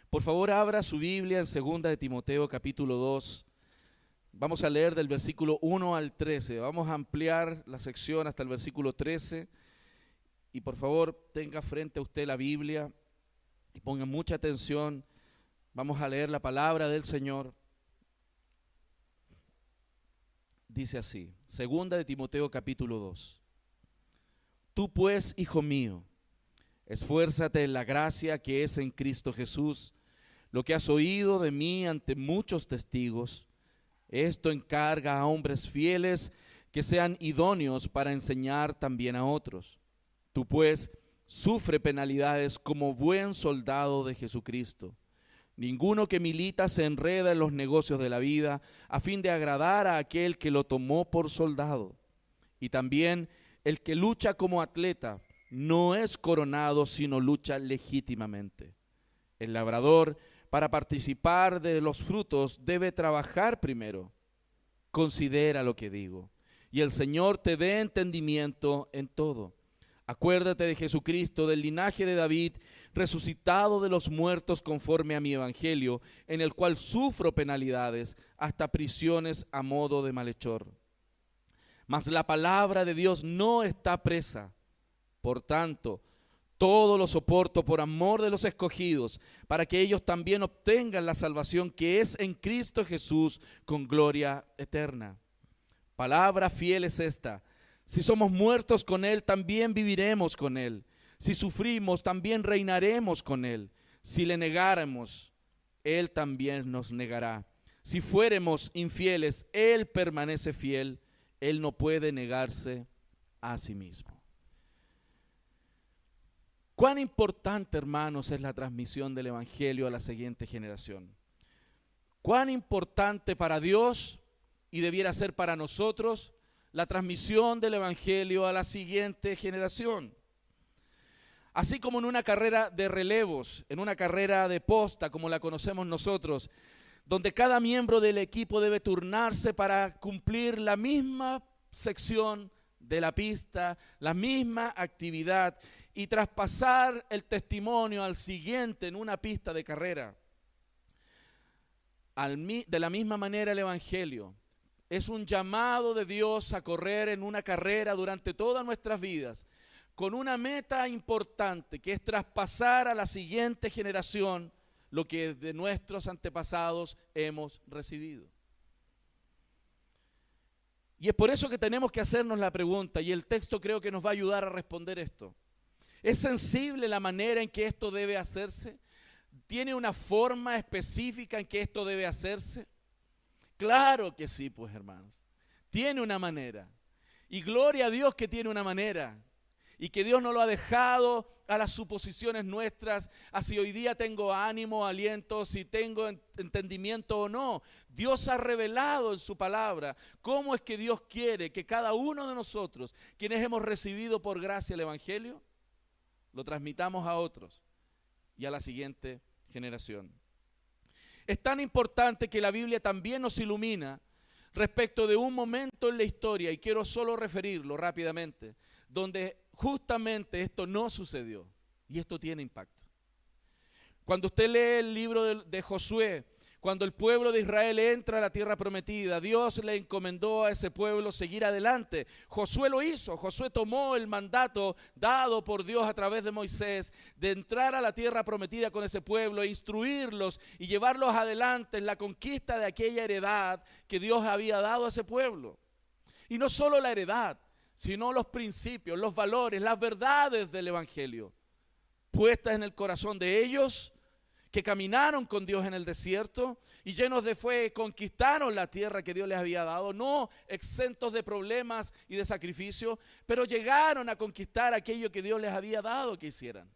Por favor, abra su Biblia en 2 de Timoteo capítulo 2. Vamos a leer del versículo 1 al 13. Vamos a ampliar la sección hasta el versículo 13. Y por favor, tenga frente a usted la Biblia y ponga mucha atención. Vamos a leer la palabra del Señor. Dice así, 2 de Timoteo capítulo 2. Tú pues, hijo mío, esfuérzate en la gracia que es en Cristo Jesús. Lo que has oído de mí ante muchos testigos, esto encarga a hombres fieles que sean idóneos para enseñar también a otros. Tú pues, sufre penalidades como buen soldado de Jesucristo. Ninguno que milita se enreda en los negocios de la vida a fin de agradar a aquel que lo tomó por soldado. Y también el que lucha como atleta no es coronado, sino lucha legítimamente. El labrador, para participar de los frutos, debe trabajar primero. Considera lo que digo, y el Señor te dé entendimiento en todo. Acuérdate de Jesucristo, del linaje de David, resucitado de los muertos conforme a mi evangelio, en el cual sufro penalidades, hasta prisiones a modo de malhechor. Mas la palabra de Dios no está presa. Por tanto, todo lo soporto por amor de los escogidos, para que ellos también obtengan la salvación que es en Cristo Jesús con gloria eterna. Palabra fiel es esta: si somos muertos con Él, también viviremos con Él. Si sufrimos, también reinaremos con Él. Si le negáramos, Él también nos negará. Si fuéramos infieles, Él permanece fiel. Él no puede negarse a sí mismo. Cuán importante, hermanos, es la transmisión del Evangelio a la siguiente generación. Cuán importante para Dios, y debiera ser para nosotros, la transmisión del Evangelio a la siguiente generación. Así como en una carrera de relevos, en una carrera de posta como la conocemos nosotros, donde cada miembro del equipo debe turnarse para cumplir la misma sección de la pista, la misma actividad, y traspasar el testimonio al siguiente en una pista de carrera. De la misma manera el Evangelio es un llamado de Dios a correr en una carrera durante todas nuestras vidas, con una meta importante, que es traspasar a la siguiente generación lo que de nuestros antepasados hemos recibido. Y es por eso que tenemos que hacernos la pregunta, y el texto creo que nos va a ayudar a responder esto. ¿Es sensible la manera en que esto debe hacerse? ¿Tiene una forma específica en que esto debe hacerse? Claro que sí, pues hermanos. Tiene una manera. Y gloria a Dios que tiene una manera. Y que Dios no lo ha dejado a las suposiciones nuestras, a si hoy día tengo ánimo, aliento, si tengo entendimiento o no. Dios ha revelado en su palabra cómo es que Dios quiere que cada uno de nosotros, quienes hemos recibido por gracia el Evangelio, lo transmitamos a otros y a la siguiente generación. Es tan importante que la Biblia también nos ilumina respecto de un momento en la historia, y quiero solo referirlo rápidamente, donde justamente esto no sucedió, y esto tiene impacto. Cuando usted lee el libro de Josué, cuando el pueblo de Israel entra a la tierra prometida, Dios le encomendó a ese pueblo seguir adelante. Josué lo hizo. Josué tomó el mandato dado por Dios a través de Moisés de entrar a la tierra prometida con ese pueblo, e instruirlos y llevarlos adelante en la conquista de aquella heredad que Dios había dado a ese pueblo. Y no solo la heredad, sino los principios, los valores, las verdades del Evangelio puestas en el corazón de ellos, que caminaron con Dios en el desierto y llenos de fe conquistaron la tierra que Dios les había dado, no exentos de problemas y de sacrificio, pero llegaron a conquistar aquello que Dios les había dado que hicieran.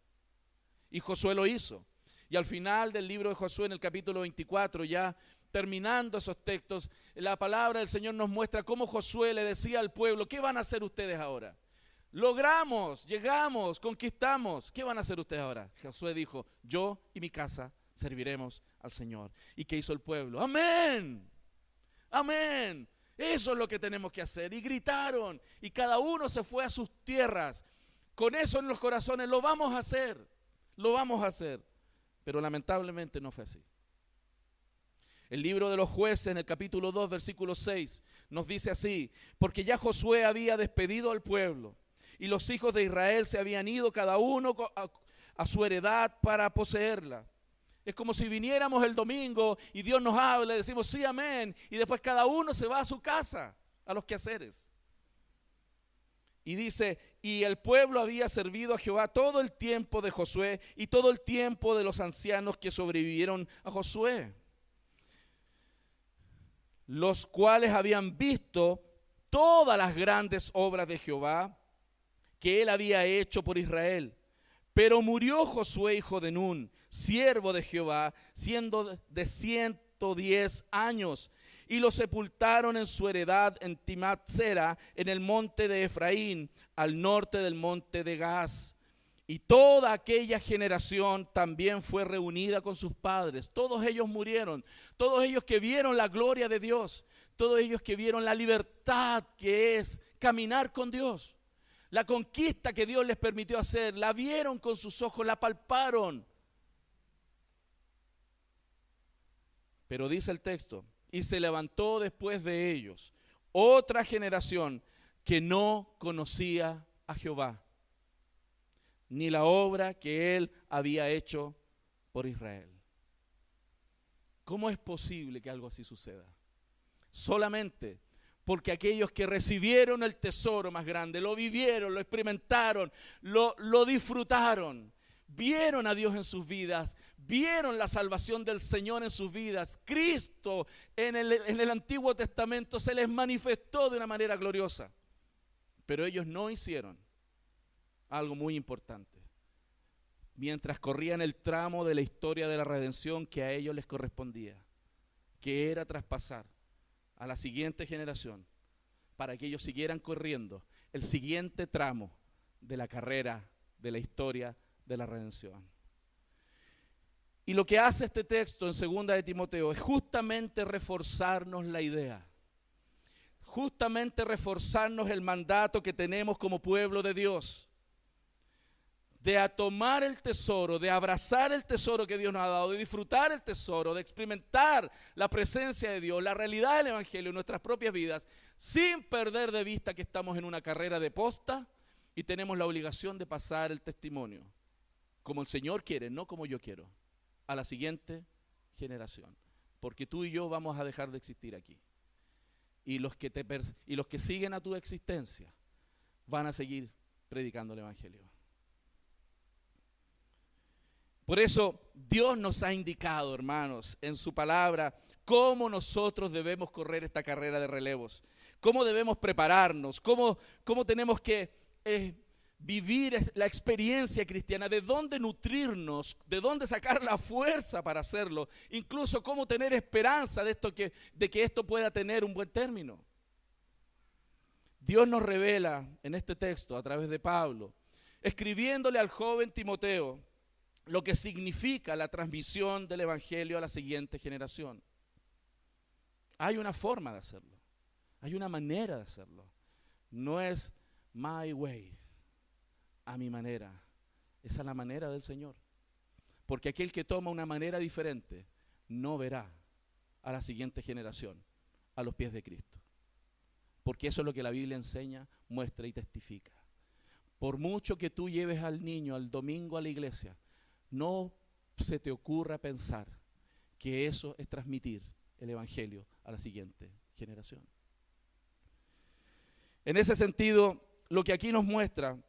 Y Josué lo hizo. Y al final del libro de Josué, en el capítulo 24, ya terminando esos textos, la palabra del Señor nos muestra cómo Josué le decía al pueblo: ¿qué van a hacer ustedes ahora? Logramos, llegamos, conquistamos. ¿Qué van a hacer ustedes ahora? Josué dijo: yo y mi casa serviremos al Señor. ¿Y qué hizo el pueblo? ¡Amén! ¡Amén! Eso es lo que tenemos que hacer. Y gritaron, y cada uno se fue a sus tierras. Con eso en los corazones, lo vamos a hacer. Lo vamos a hacer. Pero lamentablemente no fue así. El libro de los Jueces, en el capítulo 2, versículo 6, nos dice así: porque ya Josué había despedido al pueblo, y los hijos de Israel se habían ido cada uno a su heredad para poseerla. Es como si viniéramos el domingo y Dios nos habla y decimos sí, amén, y después cada uno se va a su casa, a los quehaceres. Y dice, y el pueblo había servido a Jehová todo el tiempo de Josué y todo el tiempo de los ancianos que sobrevivieron a Josué, los cuales habían visto todas las grandes obras de Jehová que él había hecho por Israel. Pero murió Josué, hijo de Nun, siervo de Jehová, siendo de 110 años, y lo sepultaron en su heredad en Timnat-Sera, en el monte de Efraín, al norte del monte de Gaz. Y toda aquella generación también fue reunida con sus padres. Todos ellos murieron, todos ellos que vieron la gloria de Dios, todos ellos que vieron la libertad que es caminar con Dios. La conquista que Dios les permitió hacer, la vieron con sus ojos, la palparon. Pero dice el texto, y se levantó después de ellos otra generación que no conocía a Jehová, ni la obra que él había hecho por Israel. ¿Cómo es posible que algo así suceda? Solamente porque aquellos que recibieron el tesoro más grande, lo vivieron, lo experimentaron, lo disfrutaron, vieron a Dios en sus vidas, vieron la salvación del Señor en sus vidas. Cristo en el Antiguo Testamento se les manifestó de una manera gloriosa, pero ellos no hicieron algo muy importante. Mientras corrían el tramo de la historia de la redención que a ellos les correspondía, que era traspasar a la siguiente generación para que ellos siguieran corriendo el siguiente tramo de la carrera de la historia de la redención. Y lo que hace este texto en 2 de Timoteo es justamente reforzarnos la idea, justamente reforzarnos el mandato que tenemos como pueblo de Dios, de tomar el tesoro, de abrazar el tesoro que Dios nos ha dado, de disfrutar el tesoro, de experimentar la presencia de Dios, la realidad del Evangelio en nuestras propias vidas, sin perder de vista que estamos en una carrera de posta y tenemos la obligación de pasar el testimonio, como el Señor quiere, no como yo quiero, a la siguiente generación. Porque tú y yo vamos a dejar de existir aquí. Y los que siguen a tu existencia van a seguir predicando el Evangelio. Por eso Dios nos ha indicado, hermanos, en su palabra, cómo nosotros debemos correr esta carrera de relevos, cómo debemos prepararnos, cómo tenemos que vivir la experiencia cristiana, de dónde nutrirnos, de dónde sacar la fuerza para hacerlo, incluso cómo tener esperanza de que esto pueda tener un buen término. Dios nos revela en este texto a través de Pablo, escribiéndole al joven Timoteo, lo que significa la transmisión del Evangelio a la siguiente generación. Hay una forma de hacerlo, hay una manera de hacerlo. No es my way, a mi manera. Esa es la manera del Señor. Porque aquel que toma una manera diferente no verá a la siguiente generación a los pies de Cristo. Porque eso es lo que la Biblia enseña, muestra y testifica. Por mucho que tú lleves al niño al domingo a la iglesia, no se te ocurra pensar que eso es transmitir el Evangelio a la siguiente generación. En ese sentido, lo que aquí nos muestra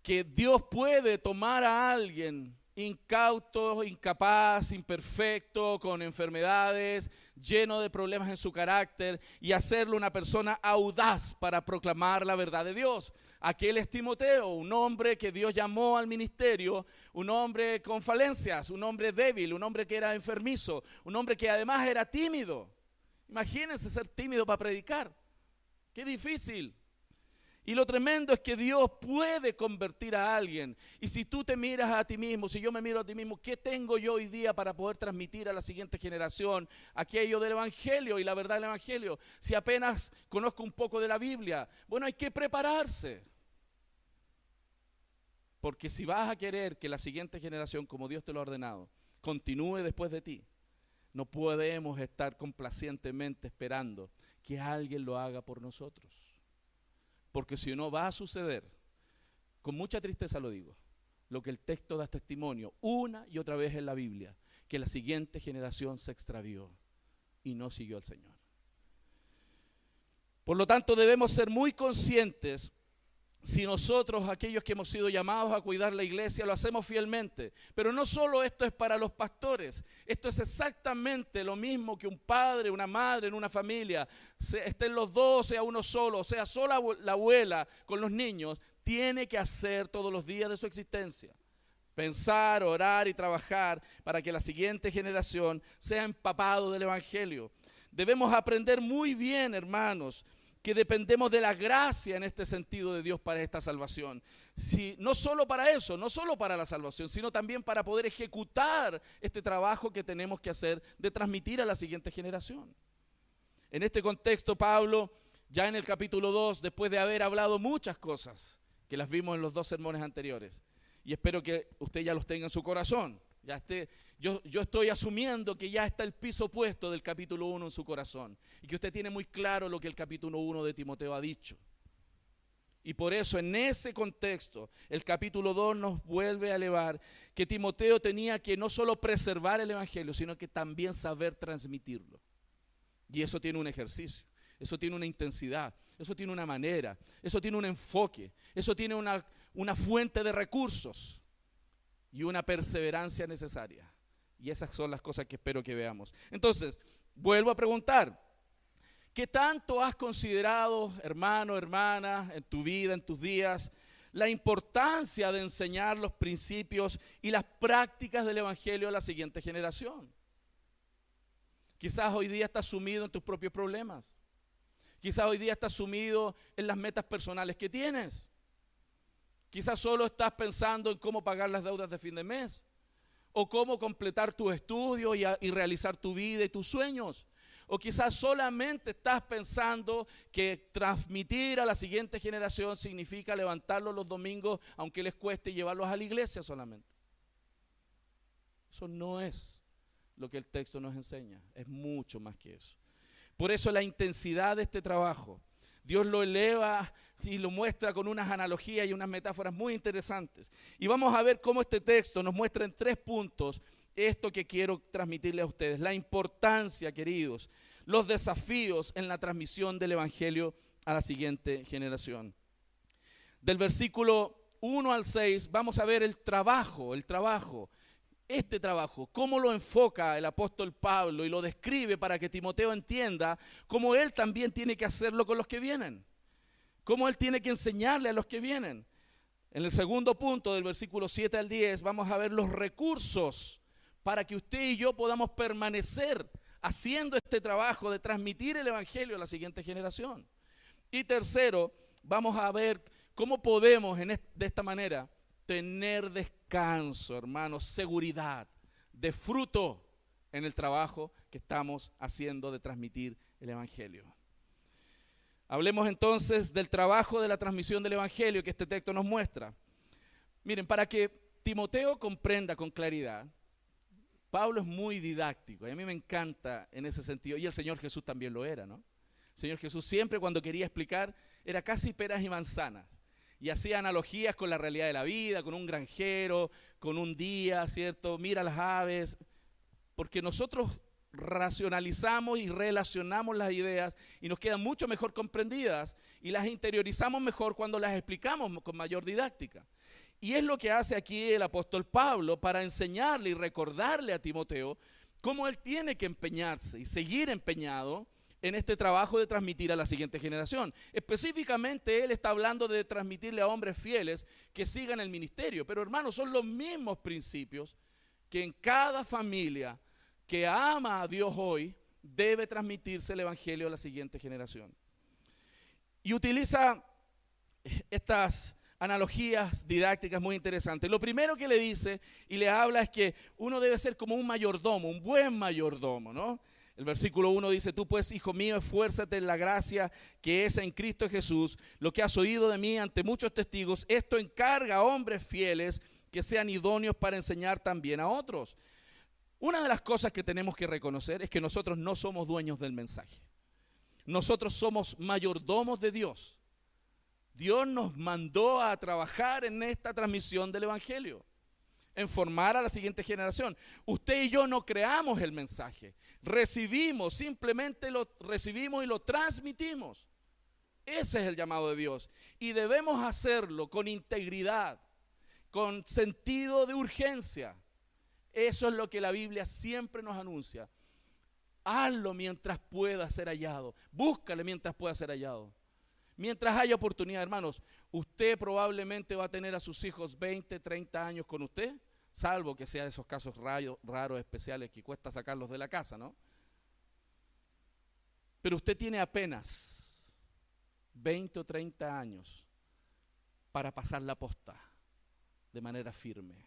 que Dios puede tomar a alguien incauto, incapaz, imperfecto, con enfermedades, lleno de problemas en su carácter y hacerlo una persona audaz para proclamar la verdad de Dios. Aquel es Timoteo, un hombre que Dios llamó al ministerio, un hombre con falencias, un hombre débil, un hombre que era enfermizo, un hombre que además era tímido. Imagínense ser tímido para predicar. ¡Qué difícil! Y lo tremendo es que Dios puede convertir a alguien. Y si tú te miras a ti mismo, si yo me miro a ti mismo, ¿qué tengo yo hoy día para poder transmitir a la siguiente generación aquello del Evangelio y la verdad del Evangelio? Si apenas conozco un poco de la Biblia, bueno, hay que prepararse. Porque si vas a querer que la siguiente generación, como Dios te lo ha ordenado, continúe después de ti, no podemos estar complacientemente esperando que alguien lo haga por nosotros. Porque si no, va a suceder, con mucha tristeza lo digo, lo que el texto da testimonio una y otra vez en la Biblia, que la siguiente generación se extravió y no siguió al Señor. Por lo tanto, debemos ser muy conscientes si nosotros, aquellos que hemos sido llamados a cuidar la iglesia, lo hacemos fielmente. Pero no solo esto es para los pastores, esto es exactamente lo mismo que un padre, una madre en una familia, estén los dos, sea uno solo, sea sola la abuela con los niños, tiene que hacer todos los días de su existencia. Pensar, orar y trabajar para que la siguiente generación sea empapado del Evangelio. Debemos aprender muy bien, hermanos, que dependemos de la gracia en este sentido de Dios para esta salvación. No solo para eso, no solo para la salvación, sino también para poder ejecutar este trabajo que tenemos que hacer de transmitir a la siguiente generación. En este contexto, Pablo, ya en el capítulo 2, después de haber hablado muchas cosas, que las vimos en los 2 sermones anteriores, y espero que usted ya los tenga en su corazón, yo estoy asumiendo que ya está el piso puesto del capítulo 1 en su corazón y que usted tiene muy claro lo que el capítulo 1 de Timoteo ha dicho. Y por eso en ese contexto el capítulo 2 nos vuelve a elevar que Timoteo tenía que no solo preservar el Evangelio, sino que también saber transmitirlo. Y eso tiene un ejercicio, eso tiene una intensidad, eso tiene una manera, eso tiene un enfoque, eso tiene una fuente de recursos y una perseverancia necesaria. Y esas son las cosas que espero que veamos. Entonces, vuelvo a preguntar, ¿qué tanto has considerado, hermano, hermana, en tu vida, en tus días, la importancia de enseñar los principios y las prácticas del Evangelio a la siguiente generación? Quizás hoy día estás sumido en tus propios problemas. Quizás hoy día estás sumido en las metas personales que tienes. Quizás solo estás pensando en cómo pagar las deudas de fin de mes, o cómo completar tus estudios y realizar tu vida y tus sueños. O quizás solamente estás pensando que transmitir a la siguiente generación significa levantarlos los domingos, aunque les cueste, llevarlos a la iglesia solamente. Eso no es lo que el texto nos enseña, es mucho más que eso. Por eso la intensidad de este trabajo, Dios lo eleva y lo muestra con unas analogías y unas metáforas muy interesantes. Y vamos a ver cómo este texto nos muestra en 3 puntos esto que quiero transmitirle a ustedes. La importancia, queridos, los desafíos en la transmisión del Evangelio a la siguiente generación. Del versículo 1 al 6 vamos a ver el trabajo, este trabajo, cómo lo enfoca el apóstol Pablo y lo describe para que Timoteo entienda cómo él también tiene que hacerlo con los que vienen, cómo él tiene que enseñarle a los que vienen. En el segundo punto, del versículo 7 al 10, vamos a ver los recursos para que usted y yo podamos permanecer haciendo este trabajo de transmitir el Evangelio a la siguiente generación. Y tercero, vamos a ver cómo podemos de esta manera tener descanso, hermanos, seguridad, de fruto en el trabajo que estamos haciendo de transmitir el Evangelio. Hablemos entonces del trabajo de la transmisión del Evangelio que este texto nos muestra. Miren, para que Timoteo comprenda con claridad, Pablo es muy didáctico y a mí me encanta en ese sentido, y el Señor Jesús también lo era, ¿no? El Señor Jesús siempre cuando quería explicar era casi peras y manzanas. Y hacía analogías con la realidad de la vida, con un granjero, con un día, ¿cierto? Mira las aves, porque nosotros racionalizamos y relacionamos las ideas y nos quedan mucho mejor comprendidas y las interiorizamos mejor cuando las explicamos con mayor didáctica. Y es lo que hace aquí el apóstol Pablo para enseñarle y recordarle a Timoteo cómo él tiene que empeñarse y seguir empeñado en este trabajo de transmitir a la siguiente generación. Específicamente él está hablando de transmitirle a hombres fieles que sigan el ministerio, pero hermanos, son los mismos principios que en cada familia que ama a Dios hoy debe transmitirse el Evangelio a la siguiente generación. Y utiliza estas analogías didácticas muy interesantes. Lo primero que le dice y le habla es que uno debe ser como un mayordomo, un buen mayordomo, ¿no? El versículo 1 dice: tú pues, hijo mío, esfuérzate en la gracia que es en Cristo Jesús. Lo que has oído de mí ante muchos testigos, esto encarga a hombres fieles que sean idóneos para enseñar también a otros. Una de las cosas que tenemos que reconocer es que nosotros no somos dueños del mensaje. Nosotros somos mayordomos de Dios. Dios nos mandó a trabajar en esta transmisión del Evangelio, en formar a la siguiente generación. Usted y yo no creamos el mensaje, simplemente lo recibimos y lo transmitimos. Ese es el llamado de Dios y debemos hacerlo con integridad, con sentido de urgencia. Eso es lo que la Biblia siempre nos anuncia. Hazlo mientras pueda ser hallado, búscale mientras pueda ser hallado. Mientras haya oportunidad, hermanos, usted probablemente va a tener a sus hijos 20, 30 años con usted, salvo que sea de esos casos raros, especiales, que cuesta sacarlos de la casa, ¿no? Pero usted tiene apenas 20 o 30 años para pasar la posta de manera firme,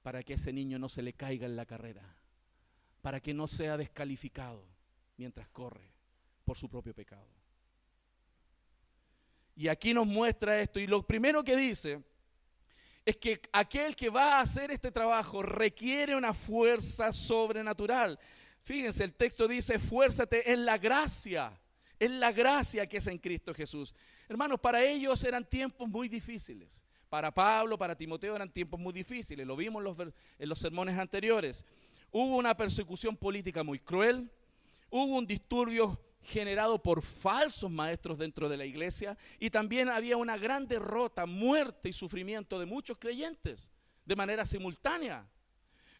para que ese niño no se le caiga en la carrera, para que no sea descalificado mientras corre por su propio pecado. Y aquí nos muestra esto, y lo primero que dice es que aquel que va a hacer este trabajo requiere una fuerza sobrenatural. Fíjense, el texto dice: esfuérzate en la gracia que es en Cristo Jesús. Hermanos, para ellos eran tiempos muy difíciles. Para Pablo, para Timoteo eran tiempos muy difíciles, lo vimos en los sermones anteriores. Hubo una persecución política muy cruel, hubo un disturbio generado por falsos maestros dentro de la iglesia, y también había una gran derrota, muerte y sufrimiento de muchos creyentes de manera simultánea.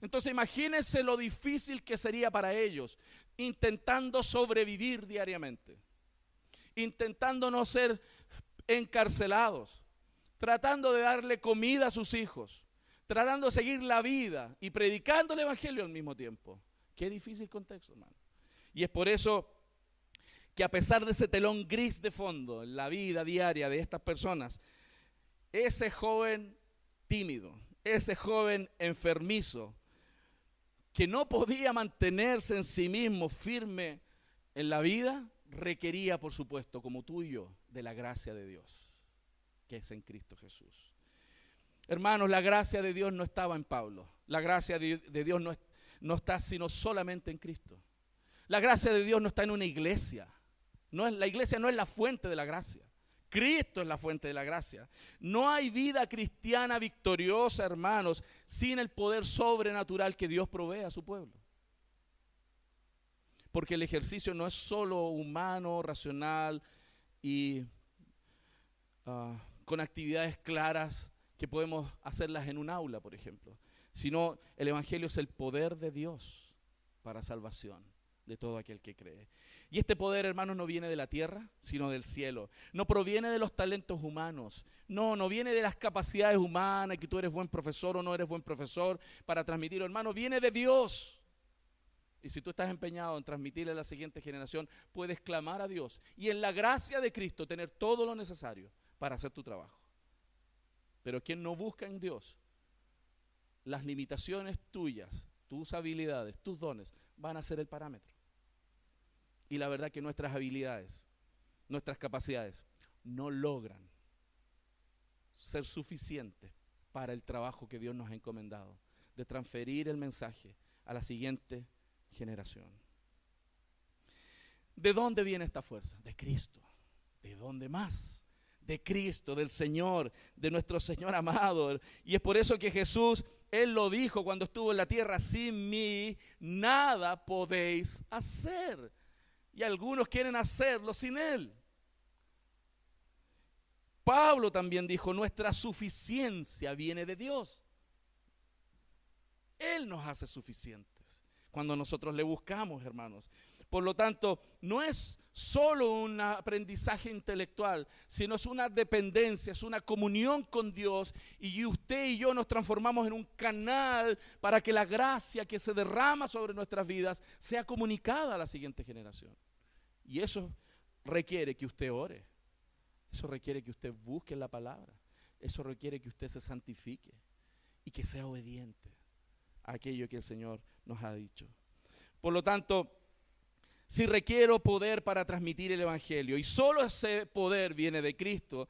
Entonces imagínense lo difícil que sería para ellos, intentando sobrevivir diariamente, intentando no ser encarcelados, tratando de darle comida a sus hijos, tratando de seguir la vida y predicando el evangelio al mismo tiempo. Qué difícil contexto, hermano. Y es por eso que a pesar de ese telón gris de fondo en la vida diaria de estas personas, ese joven tímido, ese joven enfermizo, que no podía mantenerse en sí mismo firme en la vida, requería, por supuesto, como tú y yo, de la gracia de Dios, que es en Cristo Jesús. Hermanos, la gracia de Dios no estaba en Pablo. La gracia de Dios no está sino solamente en Cristo. La gracia de Dios no está en una iglesia. La iglesia no es la fuente de la gracia. Cristo es la fuente de la gracia. No hay vida cristiana victoriosa, hermanos, sin el poder sobrenatural que Dios provee a su pueblo. Porque el ejercicio no es solo humano, racional y con actividades claras que podemos hacerlas en un aula, por ejemplo, sino el evangelio es el poder de Dios para salvación de todo aquel que cree. Y este poder, hermanos, no viene de la tierra, sino del cielo. No proviene de los talentos humanos. No viene de las capacidades humanas, que tú eres buen profesor o no eres buen profesor para transmitirlo, hermano. Viene de Dios. Y si tú estás empeñado en transmitirle a la siguiente generación, puedes clamar a Dios y en la gracia de Cristo tener todo lo necesario para hacer tu trabajo. Pero quien no busca en Dios, las limitaciones tuyas, tus habilidades, tus dones, van a ser el parámetro. Y la verdad que nuestras habilidades, nuestras capacidades, no logran ser suficientes para el trabajo que Dios nos ha encomendado, de transferir el mensaje a la siguiente generación. ¿De dónde viene esta fuerza? De Cristo. ¿De dónde más? De Cristo, del Señor, de nuestro Señor amado. Y es por eso que Jesús, Él lo dijo cuando estuvo en la tierra: sin mí nada podéis hacer. Y algunos quieren hacerlo sin Él. Pablo también dijo: nuestra suficiencia viene de Dios. Él nos hace suficientes cuando nosotros le buscamos, hermanos. Por lo tanto, no es solo un aprendizaje intelectual, sino es una dependencia, es una comunión con Dios, y usted y yo nos transformamos en un canal para que la gracia que se derrama sobre nuestras vidas sea comunicada a la siguiente generación. Y eso requiere que usted ore, eso requiere que usted busque la palabra, eso requiere que usted se santifique y que sea obediente a aquello que el Señor nos ha dicho. Por lo tanto, si requiero poder para transmitir el Evangelio y solo ese poder viene de Cristo,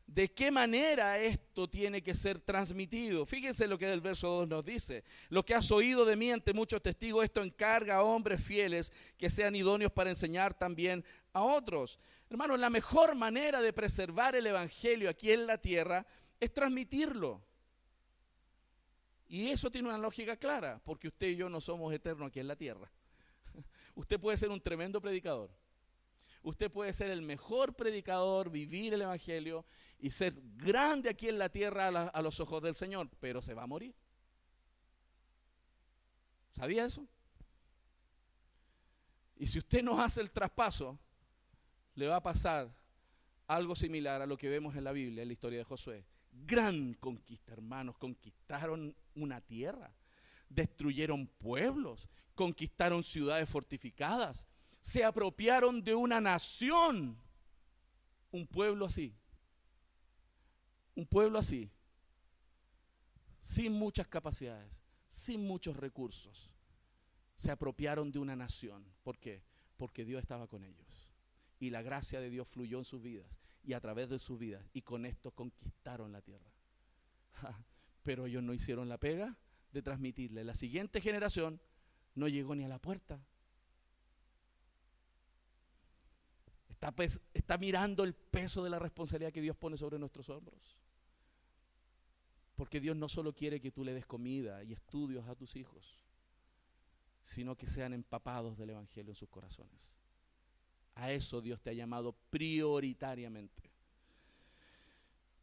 ¿de qué manera esto tiene que ser transmitido? Fíjense lo que el verso 2 nos dice. Lo que has oído de mí ante muchos testigos, esto encarga a hombres fieles que sean idóneos para enseñar también a otros. Hermanos, la mejor manera de preservar el Evangelio aquí en la tierra es transmitirlo. Y eso tiene una lógica clara, porque usted y yo no somos eternos aquí en la tierra. Usted puede ser un tremendo predicador. Usted puede ser el mejor predicador, vivir el Evangelio y ser grande aquí en la tierra a los ojos del Señor, pero se va a morir. ¿Sabía eso? Y si usted no hace el traspaso, le va a pasar algo similar a lo que vemos en la Biblia, en la historia de Josué. Gran conquista, hermanos, conquistaron una tierra, destruyeron pueblos, conquistaron ciudades fortificadas, se apropiaron de una nación. Un pueblo así, sin muchas capacidades, sin muchos recursos, se apropiaron de una nación. ¿Por qué? Porque Dios estaba con ellos y la gracia de Dios fluyó en sus vidas y a través de sus vidas, y con esto conquistaron la tierra. Pero ellos no hicieron la pega de transmitirle. La siguiente generación no llegó ni a la puerta. Está mirando el peso de la responsabilidad que Dios pone sobre nuestros hombros. Porque Dios no solo quiere que tú le des comida y estudios a tus hijos, sino que sean empapados del Evangelio en sus corazones. A eso Dios te ha llamado prioritariamente.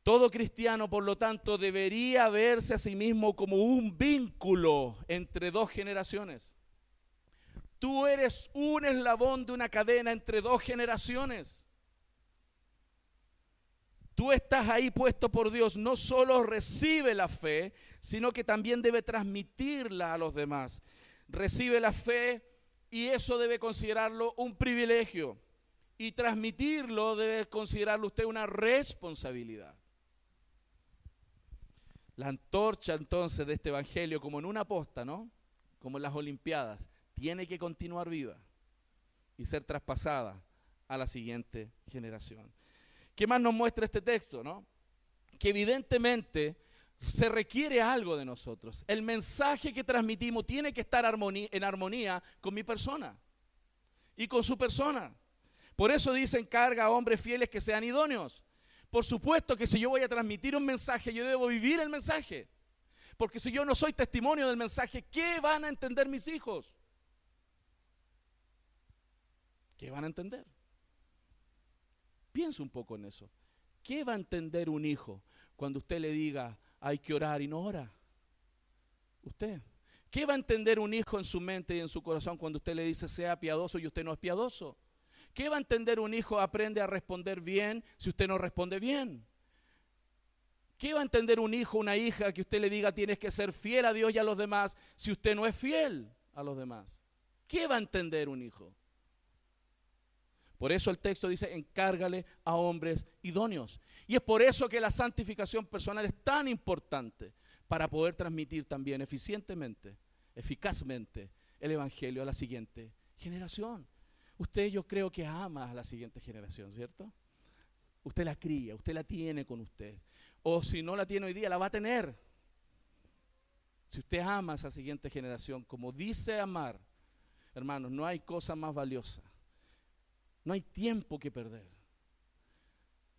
Todo cristiano, por lo tanto, debería verse a sí mismo como un vínculo entre dos generaciones. Tú eres un eslabón de una cadena entre dos generaciones. Tú estás ahí puesto por Dios. No solo recibe la fe, sino que también debe transmitirla a los demás. Recibe la fe y eso debe considerarlo un privilegio. Y transmitirlo debe considerarlo usted una responsabilidad. La antorcha entonces de este evangelio, como en una posta, ¿no? Como en las Olimpiadas, tiene que continuar viva y ser traspasada a la siguiente generación. ¿Qué más nos muestra este texto, no? Que evidentemente se requiere algo de nosotros. El mensaje que transmitimos tiene que estar en armonía con mi persona y con su persona. Por eso dice, encarga a hombres fieles que sean idóneos. Por supuesto que si yo voy a transmitir un mensaje, yo debo vivir el mensaje. Porque si yo no soy testimonio del mensaje, ¿qué van a entender mis hijos? ¿Qué van a entender? Piensa un poco en eso. ¿Qué va a entender un hijo cuando usted le diga hay que orar y no ora? Usted. ¿Qué va a entender un hijo en su mente y en su corazón cuando usted le dice sea piadoso y usted no es piadoso? ¿Qué va a entender un hijo aprende a responder bien si usted no responde bien? ¿Qué va a entender un hijo, una hija que usted le diga tienes que ser fiel a Dios y a los demás si usted no es fiel a los demás? ¿Qué va a entender un hijo? Por eso el texto dice, encárgale a hombres idóneos. Y es por eso que la santificación personal es tan importante para poder transmitir también eficientemente, eficazmente el evangelio a la siguiente generación. Usted, yo creo que ama a la siguiente generación, ¿cierto? Usted la cría, usted la tiene con usted. O si no la tiene hoy día, la va a tener. Si usted ama a esa siguiente generación, como dice amar, hermanos, no hay cosa más valiosa. No hay tiempo que perder.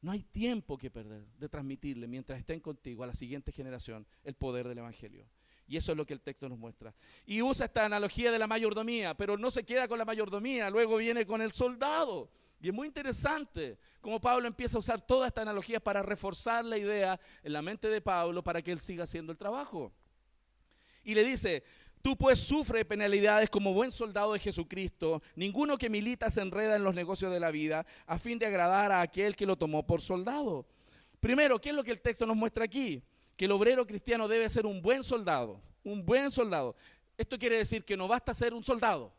No hay tiempo que perder de transmitirle mientras estén contigo a la siguiente generación el poder del evangelio. Y eso es lo que el texto nos muestra. Y usa esta analogía de la mayordomía, pero no se queda con la mayordomía, luego viene con el soldado. Y es muy interesante cómo Pablo empieza a usar toda esta analogía para reforzar la idea en la mente de Pablo para que él siga haciendo el trabajo. Y le dice, tú pues sufre penalidades como buen soldado de Jesucristo. Ninguno que milita se enreda en los negocios de la vida a fin de agradar a aquel que lo tomó por soldado. Primero, ¿qué es lo que el texto nos muestra aquí? Que el obrero cristiano debe ser un buen soldado. Un buen soldado. Esto quiere decir que no basta ser un soldado.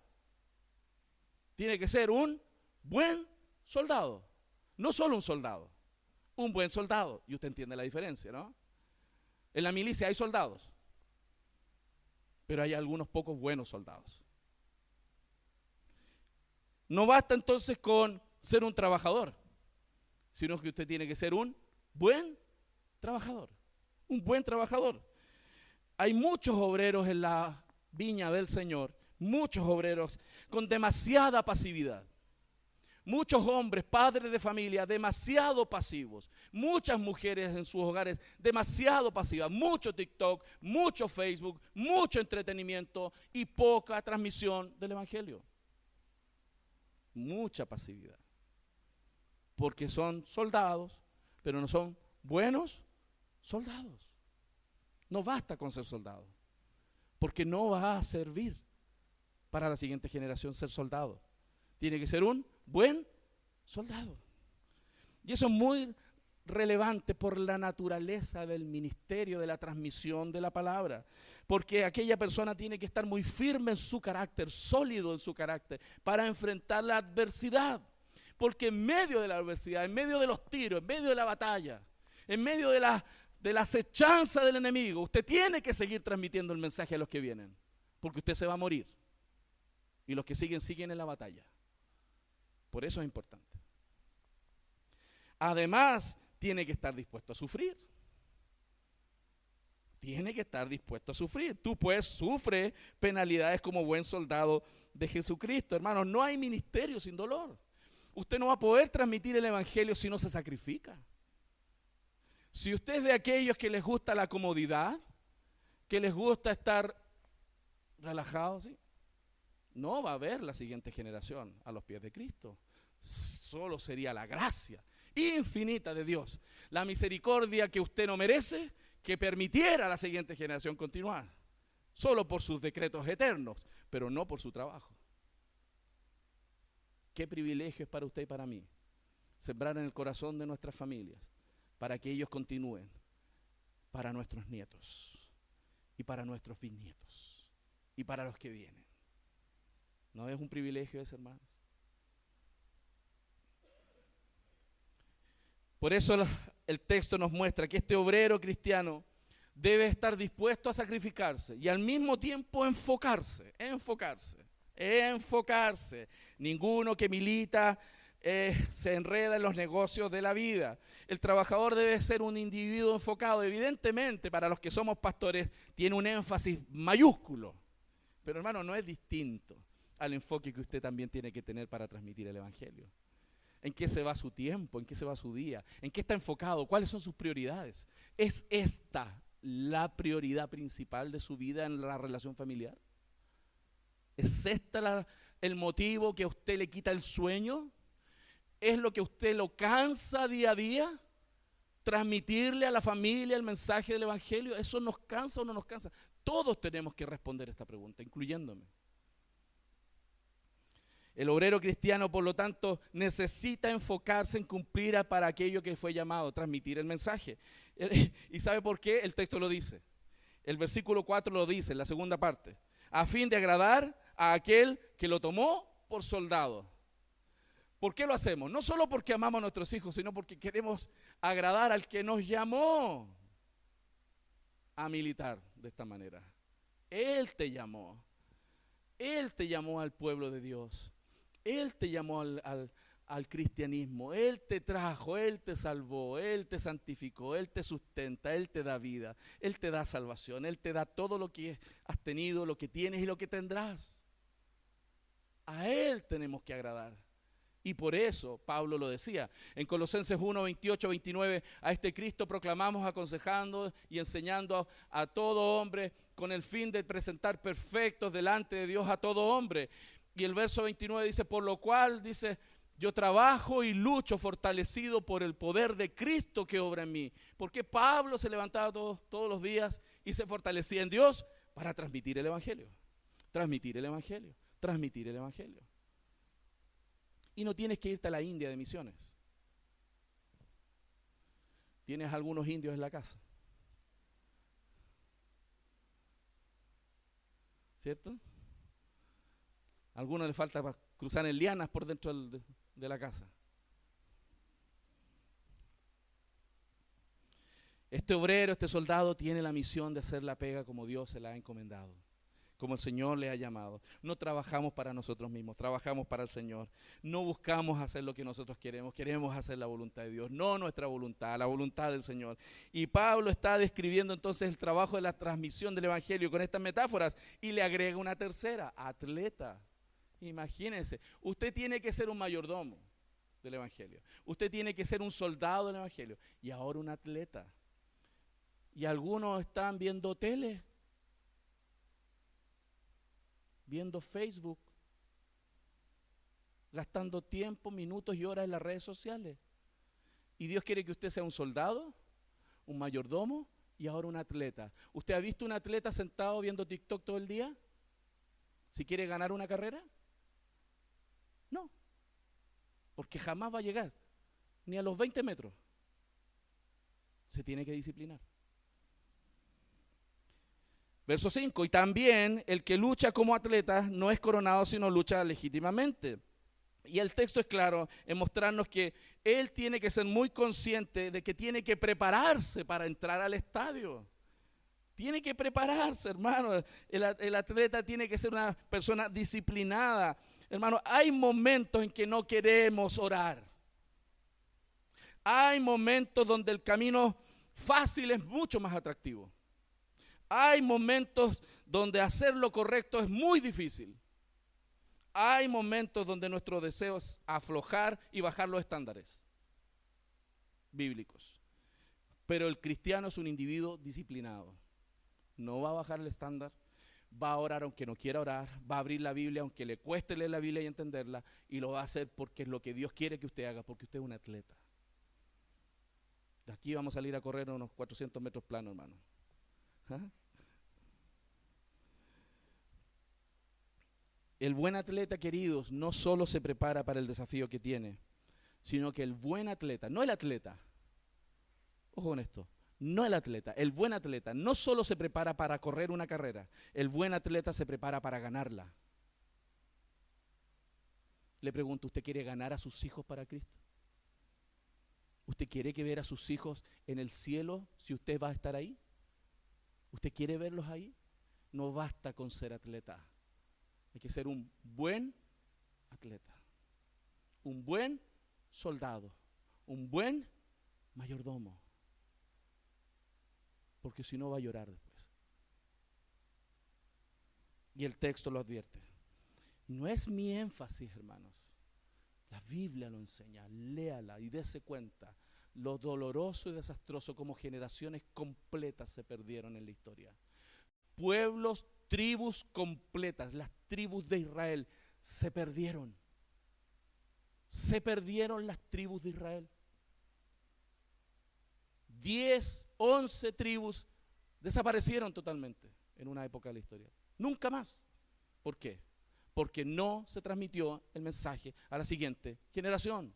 Tiene que ser un buen soldado. No solo un soldado. Un buen soldado. Y usted entiende la diferencia, ¿no? En la milicia hay soldados, pero hay algunos pocos buenos soldados. No basta entonces con ser un trabajador, sino que usted tiene que ser un buen trabajador. Un buen trabajador. Hay muchos obreros en la viña del Señor, muchos obreros con demasiada pasividad. Muchos hombres, padres de familia, demasiado pasivos. Muchas mujeres en sus hogares, demasiado pasivas. Mucho TikTok, mucho Facebook, mucho entretenimiento y poca transmisión del Evangelio. Mucha pasividad. Porque son soldados, pero no son buenos soldados. No basta con ser soldado, porque no va a servir para la siguiente generación ser soldado. Tiene que ser un buen soldado. Y eso es muy relevante por la naturaleza del ministerio, de la transmisión de la palabra. Porque aquella persona tiene que estar muy firme en su carácter, sólido en su carácter, para enfrentar la adversidad. Porque en medio de la adversidad, en medio de los tiros, en medio de la batalla, en medio de la acechanza del enemigo, usted tiene que seguir transmitiendo el mensaje a los que vienen. Porque usted se va a morir. Y los que siguen en la batalla. Por eso es importante. Además, tiene que estar dispuesto a sufrir. Tiene que estar dispuesto a sufrir. Tú pues sufre penalidades como buen soldado de Jesucristo. Hermanos, no hay ministerio sin dolor. Usted no va a poder transmitir el evangelio si no se sacrifica. Si usted es de aquellos que les gusta la comodidad, que les gusta estar relajados, ¿sí?, no va a haber la siguiente generación a los pies de Cristo. Solo sería la gracia infinita de Dios, la misericordia que usted no merece, que permitiera a la siguiente generación continuar, solo por sus decretos eternos, pero no por su trabajo. Qué privilegio es para usted y para mí sembrar en el corazón de nuestras familias, para que ellos continúen, para nuestros nietos y para nuestros bisnietos y para los que vienen. ¿No es un privilegio ese, hermanos? Por eso el texto nos muestra que este obrero cristiano debe estar dispuesto a sacrificarse y al mismo tiempo enfocarse. Ninguno que milita se enreda en los negocios de la vida. El trabajador debe ser un individuo enfocado. Evidentemente, para los que somos pastores, tiene un énfasis mayúsculo. Pero, hermano, no es distinto al enfoque que usted también tiene que tener para transmitir el evangelio. ¿En qué se va su tiempo? ¿En qué se va su día? ¿En qué está enfocado? ¿Cuáles son sus prioridades? ¿Es esta la prioridad principal de su vida en la relación familiar? ¿Es esta el motivo que a usted le quita el sueño? ¿Es lo que a usted lo cansa día a día? ¿Transmitirle a la familia el mensaje del evangelio? ¿Eso nos cansa o no nos cansa? Todos tenemos que responder esta pregunta, incluyéndome. El obrero cristiano, por lo tanto, necesita enfocarse en cumplir para aquello que fue llamado, transmitir el mensaje. ¿Y sabe por qué? El texto lo dice. El versículo 4 lo dice, en la segunda parte. A fin de agradar a aquel que lo tomó por soldado. ¿Por qué lo hacemos? No solo porque amamos a nuestros hijos, sino porque queremos agradar al que nos llamó a militar de esta manera. Él te llamó. Él te llamó al pueblo de Dios. Él te llamó al cristianismo. Él te trajo, Él te salvó, Él te santificó, Él te sustenta, Él te da vida, Él te da salvación, Él te da todo lo que has tenido, lo que tienes y lo que tendrás. A Él tenemos que agradar. Y por eso Pablo lo decía. En Colosenses 1, 28, 29, a este Cristo proclamamos, aconsejando y enseñando a todo hombre con el fin de presentar perfectos delante de Dios a todo hombre. Y el verso 29 dice, por lo cual, dice, yo trabajo y lucho fortalecido por el poder de Cristo que obra en mí. Porque Pablo se levantaba todos los días y se fortalecía en Dios para transmitir el evangelio. Transmitir el evangelio. Transmitir el evangelio. Y no tienes que irte a la India de misiones. Tienes algunos indios en la casa. ¿Cierto? A algunos les falta cruzar en lianas por dentro de la casa. Este obrero, este soldado tiene la misión de hacer la pega como Dios se la ha encomendado. como el Señor le ha llamado. No trabajamos para nosotros mismos, trabajamos para el Señor. No buscamos hacer lo que nosotros queremos, queremos hacer la voluntad de Dios, no nuestra voluntad, la voluntad del Señor. Y Pablo está describiendo entonces el trabajo de la transmisión del Evangelio con estas metáforas y le agrega una tercera, atleta. Imagínense, usted tiene que ser un mayordomo del Evangelio, usted tiene que ser un soldado del Evangelio y ahora un atleta. Y algunos están viendo tele, viendo Facebook, gastando tiempo, minutos y horas en las redes sociales. Y Dios quiere que usted sea un soldado, un mayordomo y ahora un atleta. ¿Usted ha visto un atleta sentado viendo TikTok todo el día? ¿Si quiere ganar una carrera? No, porque jamás va a llegar, ni a los 20 metros. Se tiene que disciplinar. Verso 5, y también el que lucha como atleta no es coronado, sino lucha legítimamente. Y el texto es claro en mostrarnos que él tiene que ser muy consciente de que tiene que prepararse para entrar al estadio. Tiene que prepararse, hermano. El atleta tiene que ser una persona disciplinada. Hermano, hay momentos en que no queremos orar. Hay momentos donde el camino fácil es mucho más atractivo. Hay momentos donde hacer lo correcto es muy difícil. Hay momentos donde nuestro deseo es aflojar y bajar los estándares bíblicos. Pero el cristiano es un individuo disciplinado. No va a bajar el estándar, va a orar aunque no quiera orar, va a abrir la Biblia aunque le cueste leer la Biblia y entenderla, y lo va a hacer porque es lo que Dios quiere que usted haga, porque usted es un atleta. De aquí vamos a salir a correr unos 400 metros planos, hermano. ¿Ah? El buen atleta, queridos, no solo se prepara para el desafío que tiene, sino que el buen atleta, no el atleta, ojo con esto, no el atleta, el buen atleta no solo se prepara para correr una carrera, el buen atleta se prepara para ganarla. Le pregunto, ¿usted quiere ganar a sus hijos para Cristo? ¿Usted quiere que ver a sus hijos en el cielo si usted va a estar ahí? ¿Usted quiere verlos ahí? No basta con ser atleta. Hay que ser un buen atleta, un buen soldado, un buen mayordomo. Porque si no va a llorar después. Y el texto lo advierte. No es mi énfasis, hermanos. La Biblia lo enseña, léala y dése cuenta lo doloroso y desastroso como generaciones completas se perdieron en la historia. Pueblos, tribus completas, las tribus de Israel se perdieron. Se perdieron las tribus de Israel. 10, 11 tribus desaparecieron totalmente en una época de la historia. Nunca más. ¿Por qué? Porque no se transmitió el mensaje a la siguiente generación.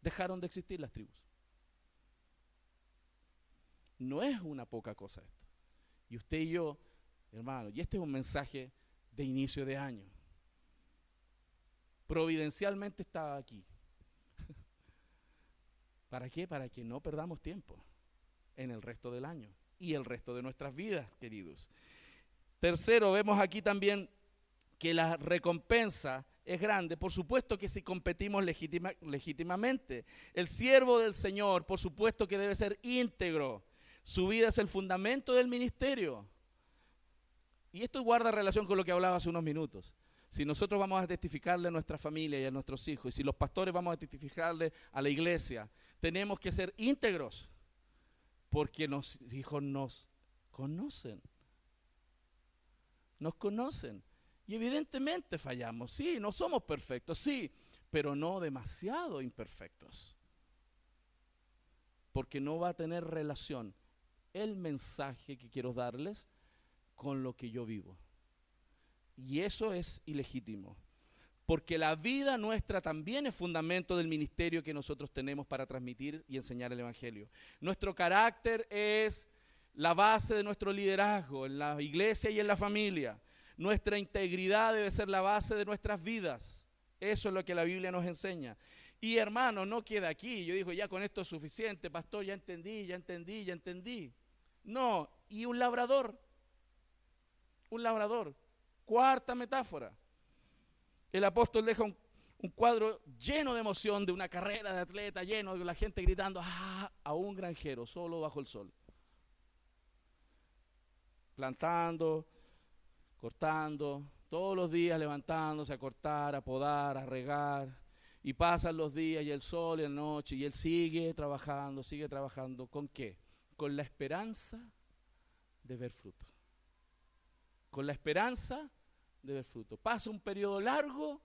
Dejaron de existir las tribus. No es una poca cosa esto. Y usted y yo, hermano, y este es un mensaje de inicio de año. Providencialmente estaba aquí. ¿Para qué? Para que no perdamos tiempo en el resto del año y el resto de nuestras vidas, queridos. Tercero, vemos aquí también que la recompensa es grande. Por supuesto que si competimos legítimamente. El siervo del Señor, por supuesto que debe ser íntegro. Su vida es el fundamento del ministerio. Y esto guarda relación con lo que hablaba hace unos minutos. Si nosotros vamos a testificarle a nuestra familia y a nuestros hijos, y si los pastores vamos a testificarle a la iglesia, tenemos que ser íntegros, porque los hijos nos conocen. Nos conocen. Y evidentemente fallamos, sí, no somos perfectos, sí, pero no demasiado imperfectos. Porque no va a tener relación el mensaje que quiero darles con lo que yo vivo. Y eso es ilegítimo, porque la vida nuestra también es fundamento del ministerio que nosotros tenemos para transmitir y enseñar el Evangelio. Nuestro carácter es la base de nuestro liderazgo en la iglesia y en la familia. Nuestra integridad debe ser la base de nuestras vidas. Eso es lo que la Biblia nos enseña. Y hermano, no queda aquí. Yo digo, ya con esto es suficiente, pastor, ya entendí. No, y un labrador un labrador. Cuarta metáfora. El apóstol deja un cuadro lleno de emoción de una carrera de atleta, lleno de la gente gritando a un granjero solo bajo el sol. Plantando, cortando, todos los días levantándose a cortar, a podar, a regar. Y pasan los días y el sol y la noche y él sigue trabajando. ¿Con qué? Con la esperanza de ver fruto. Con la esperanza de ver fruto. Pasa un periodo largo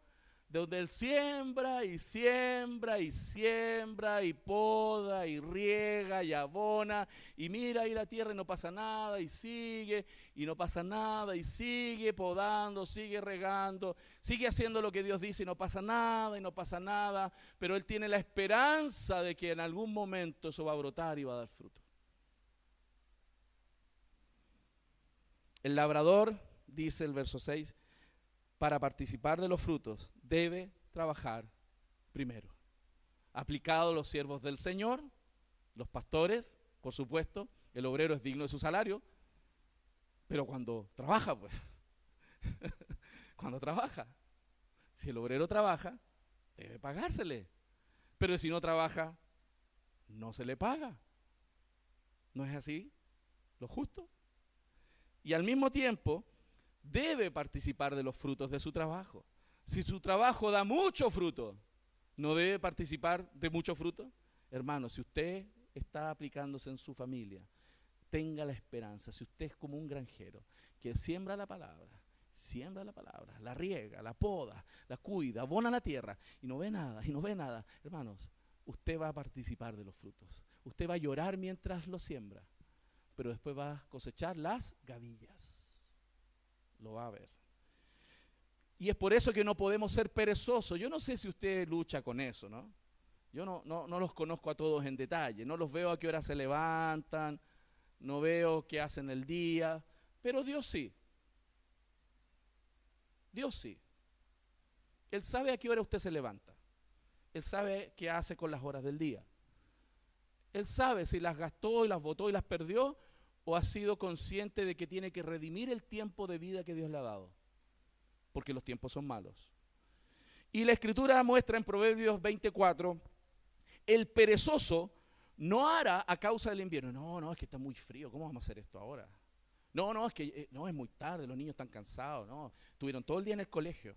donde él siembra y siembra y siembra y poda y riega y abona y mira ahí la tierra y no pasa nada y sigue y no pasa nada y sigue podando, sigue regando, sigue haciendo lo que Dios dice y no pasa nada y no pasa nada, pero él tiene la esperanza de que en algún momento eso va a brotar y va a dar fruto. El labrador, dice el verso 6, para participar de los frutos, debe trabajar primero. Aplicado a los siervos del Señor, los pastores, por supuesto, el obrero es digno de su salario, pero cuando trabaja, pues, cuando trabaja, si el obrero trabaja, debe pagársele, pero si no trabaja, no se le paga. ¿No es así lo justo? Y al mismo tiempo, debe participar de los frutos de su trabajo. Si su trabajo da mucho fruto, ¿no debe participar de mucho fruto? Hermano, si usted está aplicándose en su familia, tenga la esperanza, si usted es como un granjero que siembra la palabra, la riega, la poda, la cuida, abona la tierra y no ve nada, hermanos, usted va a participar de los frutos. Usted va a llorar mientras lo siembra, pero después va a cosechar las gavillas. Lo va a ver. Y es por eso que no podemos ser perezosos. Yo no sé si usted lucha con eso, ¿no? Yo no los conozco a todos en detalle, no los veo a qué hora se levantan, no veo qué hacen el día, pero Dios sí. Dios sí. Él sabe a qué hora usted se levanta. Él sabe qué hace con las horas del día. Él sabe si las gastó y las botó y las perdió, o ha sido consciente de que tiene que redimir el tiempo de vida que Dios le ha dado, porque los tiempos son malos. Y la Escritura muestra en Proverbios 24, el perezoso no hará a causa del invierno. No, es que está muy frío, ¿cómo vamos a hacer esto ahora? No, es que es muy tarde, los niños están cansados, no, tuvieron todo el día en el colegio.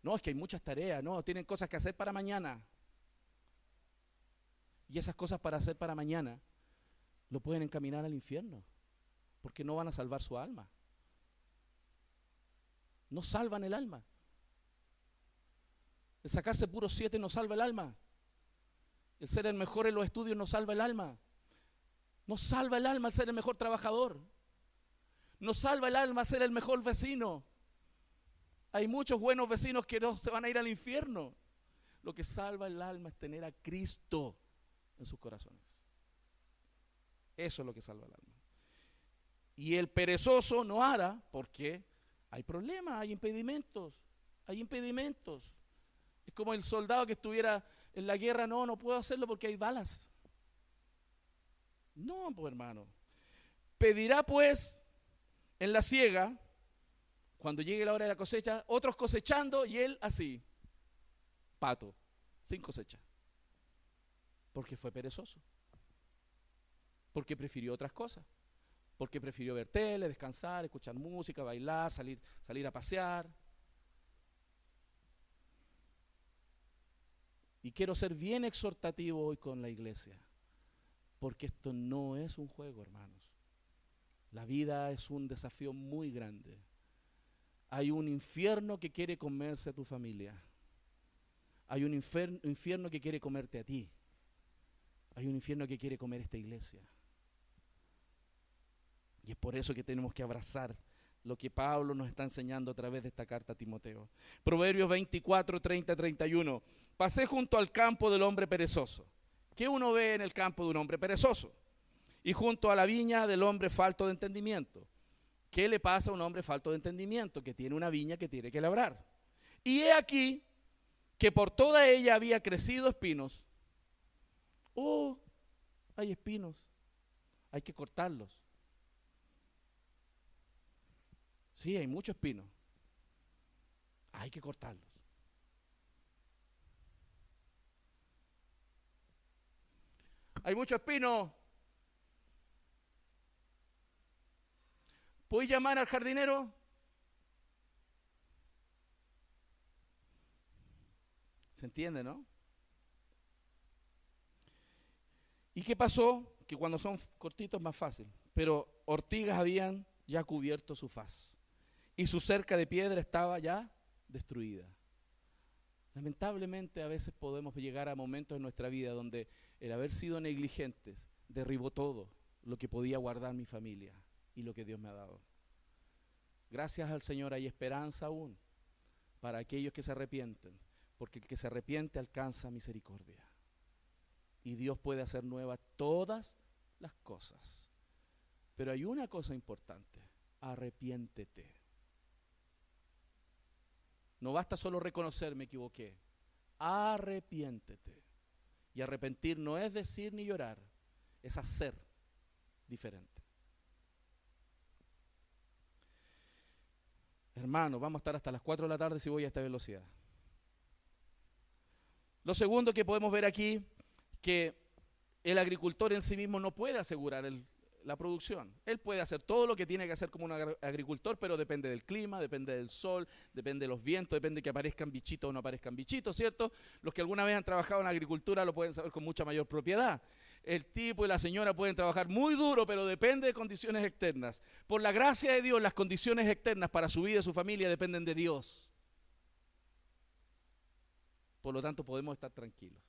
No, es que hay muchas tareas, no, tienen cosas que hacer para mañana. Y esas cosas para hacer para mañana lo pueden encaminar al infierno, porque no van a salvar su alma. No salvan el alma. El sacarse puro 7 no salva el alma. El ser el mejor en los estudios no salva el alma. No salva el alma el ser el mejor trabajador. No salva el alma ser el mejor vecino. Hay muchos buenos vecinos que no se van a ir al infierno. Lo que salva el alma es tener a Cristo en sus corazones. Eso es lo que salva el alma. Y el perezoso no hará porque hay problemas, hay impedimentos. Es como el soldado que estuviera en la guerra, no puedo hacerlo porque hay balas. No, pues hermano. Pedirá pues en la siega, cuando llegue la hora de la cosecha, otros cosechando y él así, pato, sin cosecha. Porque fue perezoso. Porque prefirió otras cosas. Porque prefirió ver tele, descansar, escuchar música, bailar, salir a pasear. Y quiero ser bien exhortativo hoy con la iglesia, porque esto no es un juego, hermanos. La vida es un desafío muy grande. Hay un infierno que quiere comerse a tu familia. Hay un infierno que quiere comerte a ti. Hay un infierno que quiere comer esta iglesia. Y es por eso que tenemos que abrazar lo que Pablo nos está enseñando a través de esta carta a Timoteo. Proverbios 24, 30, 31. Pasé junto al campo del hombre perezoso. ¿Qué uno ve en el campo de un hombre perezoso? Y junto a la viña del hombre falto de entendimiento. ¿Qué le pasa a un hombre falto de entendimiento? Que tiene una viña que tiene que labrar. Y he aquí que por toda ella había crecido espinos. Oh, hay espinos. Hay que cortarlos. Sí, hay muchos espinos. Hay que cortarlos. Hay muchos espinos. ¿Puedes llamar al jardinero? ¿Se entiende, no? ¿Y qué pasó? Que cuando son cortitos es más fácil. Pero ortigas habían ya cubierto su faz. Y su cerca de piedra estaba ya destruida. Lamentablemente a veces podemos llegar a momentos en nuestra vida donde el haber sido negligentes derribó todo lo que podía guardar mi familia y lo que Dios me ha dado. Gracias al Señor hay esperanza aún para aquellos que se arrepienten, porque el que se arrepiente alcanza misericordia. Y Dios puede hacer nuevas todas las cosas. Pero hay una cosa importante: arrepiéntete. No basta solo reconocer me equivoqué. Arrepiéntete. Y arrepentir no es decir ni llorar, es hacer diferente. Hermano, vamos a estar hasta las 4 de la tarde si voy a esta velocidad. Lo segundo que podemos ver aquí, que el agricultor en sí mismo no puede asegurar la producción. Él puede hacer todo lo que tiene que hacer como un agricultor, pero depende del clima, depende del sol, depende de los vientos, depende de que aparezcan bichitos o no aparezcan bichitos, ¿cierto? Los que alguna vez han trabajado en agricultura lo pueden saber con mucha mayor propiedad. El tipo y la señora pueden trabajar muy duro, pero depende de condiciones externas. Por la gracia de Dios, las condiciones externas para su vida y su familia dependen de Dios. Por lo tanto, podemos estar tranquilos.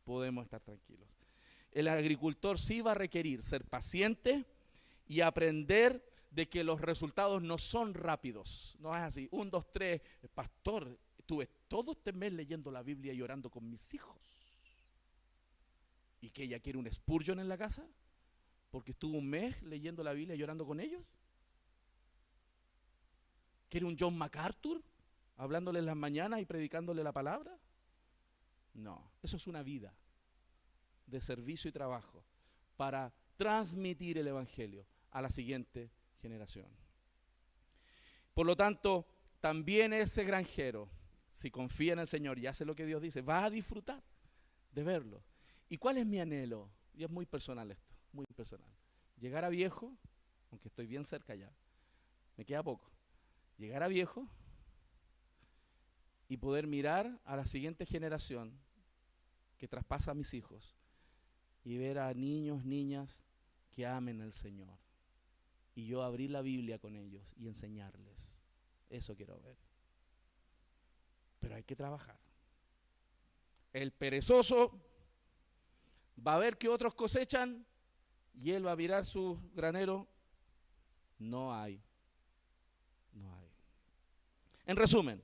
Podemos estar tranquilos. El agricultor sí va a requerir ser paciente y aprender de que los resultados no son rápidos. No es así, 1, 2, 3, pastor, estuve todo este mes leyendo la Biblia y orando con mis hijos. ¿Y que ella quiere un Spurgeon en la casa? ¿Porque estuvo un mes leyendo la Biblia y orando con ellos? ¿Quiere un John MacArthur hablándole en las mañanas y predicándole la palabra? No, eso es una vida de servicio y trabajo para transmitir el evangelio a la siguiente generación. Por lo tanto, también ese granjero, si confía en el Señor y hace lo que Dios dice, va a disfrutar de verlo. ¿Y cuál es mi anhelo? Y es muy personal esto, muy personal. Llegar a viejo, aunque estoy bien cerca ya, me queda poco. Llegar a viejo y poder mirar a la siguiente generación que traspasa a mis hijos y ver a niños, niñas que amen al Señor. Y yo abrir la Biblia con ellos y enseñarles. Eso quiero ver. Pero hay que trabajar. El perezoso va a ver que otros cosechan y él va a mirar su granero. No hay. No hay. En resumen,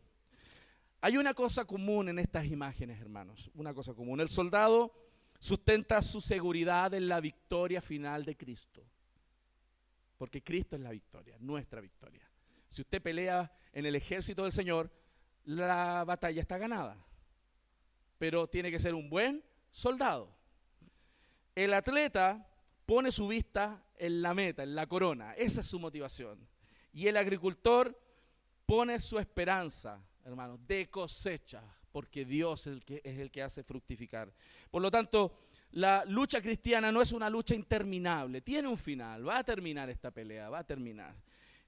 hay una cosa común en estas imágenes, hermanos. Una cosa común. El soldado sustenta su seguridad en la victoria final de Cristo. Porque Cristo es la victoria, nuestra victoria. Si usted pelea en el ejército del Señor, la batalla está ganada. Pero tiene que ser un buen soldado. El atleta pone su vista en la meta, en la corona. Esa es su motivación. Y el agricultor pone su esperanza, hermanos, de cosecha, porque Dios es el que hace fructificar. Por lo tanto, la lucha cristiana no es una lucha interminable, tiene un final, va a terminar esta pelea, va a terminar.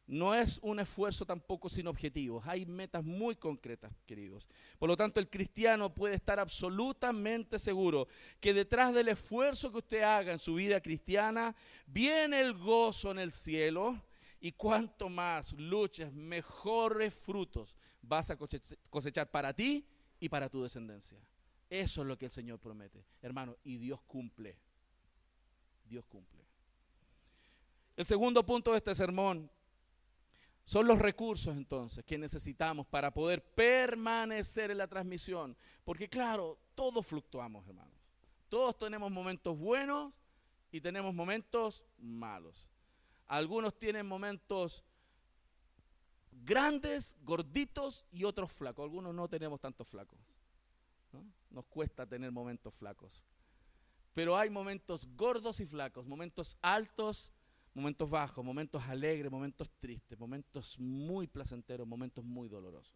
No es un esfuerzo tampoco sin objetivos, hay metas muy concretas, queridos. Por lo tanto, el cristiano puede estar absolutamente seguro que detrás del esfuerzo que usted haga en su vida cristiana, viene el gozo en el cielo. Y cuanto más luches, mejores frutos vas a cosechar para ti y para tu descendencia. Eso es lo que el Señor promete, hermano, y Dios cumple. Dios cumple. El segundo punto de este sermón son los recursos entonces que necesitamos para poder permanecer en la transmisión. Porque claro, todos fluctuamos, hermanos. Todos tenemos momentos buenos y tenemos momentos malos. Algunos tienen momentos grandes, gorditos y otros flacos. Algunos no tenemos tantos flacos, ¿no? Nos cuesta tener momentos flacos. Pero hay momentos gordos y flacos, momentos altos, momentos bajos, momentos alegres, momentos tristes, momentos muy placenteros, momentos muy dolorosos.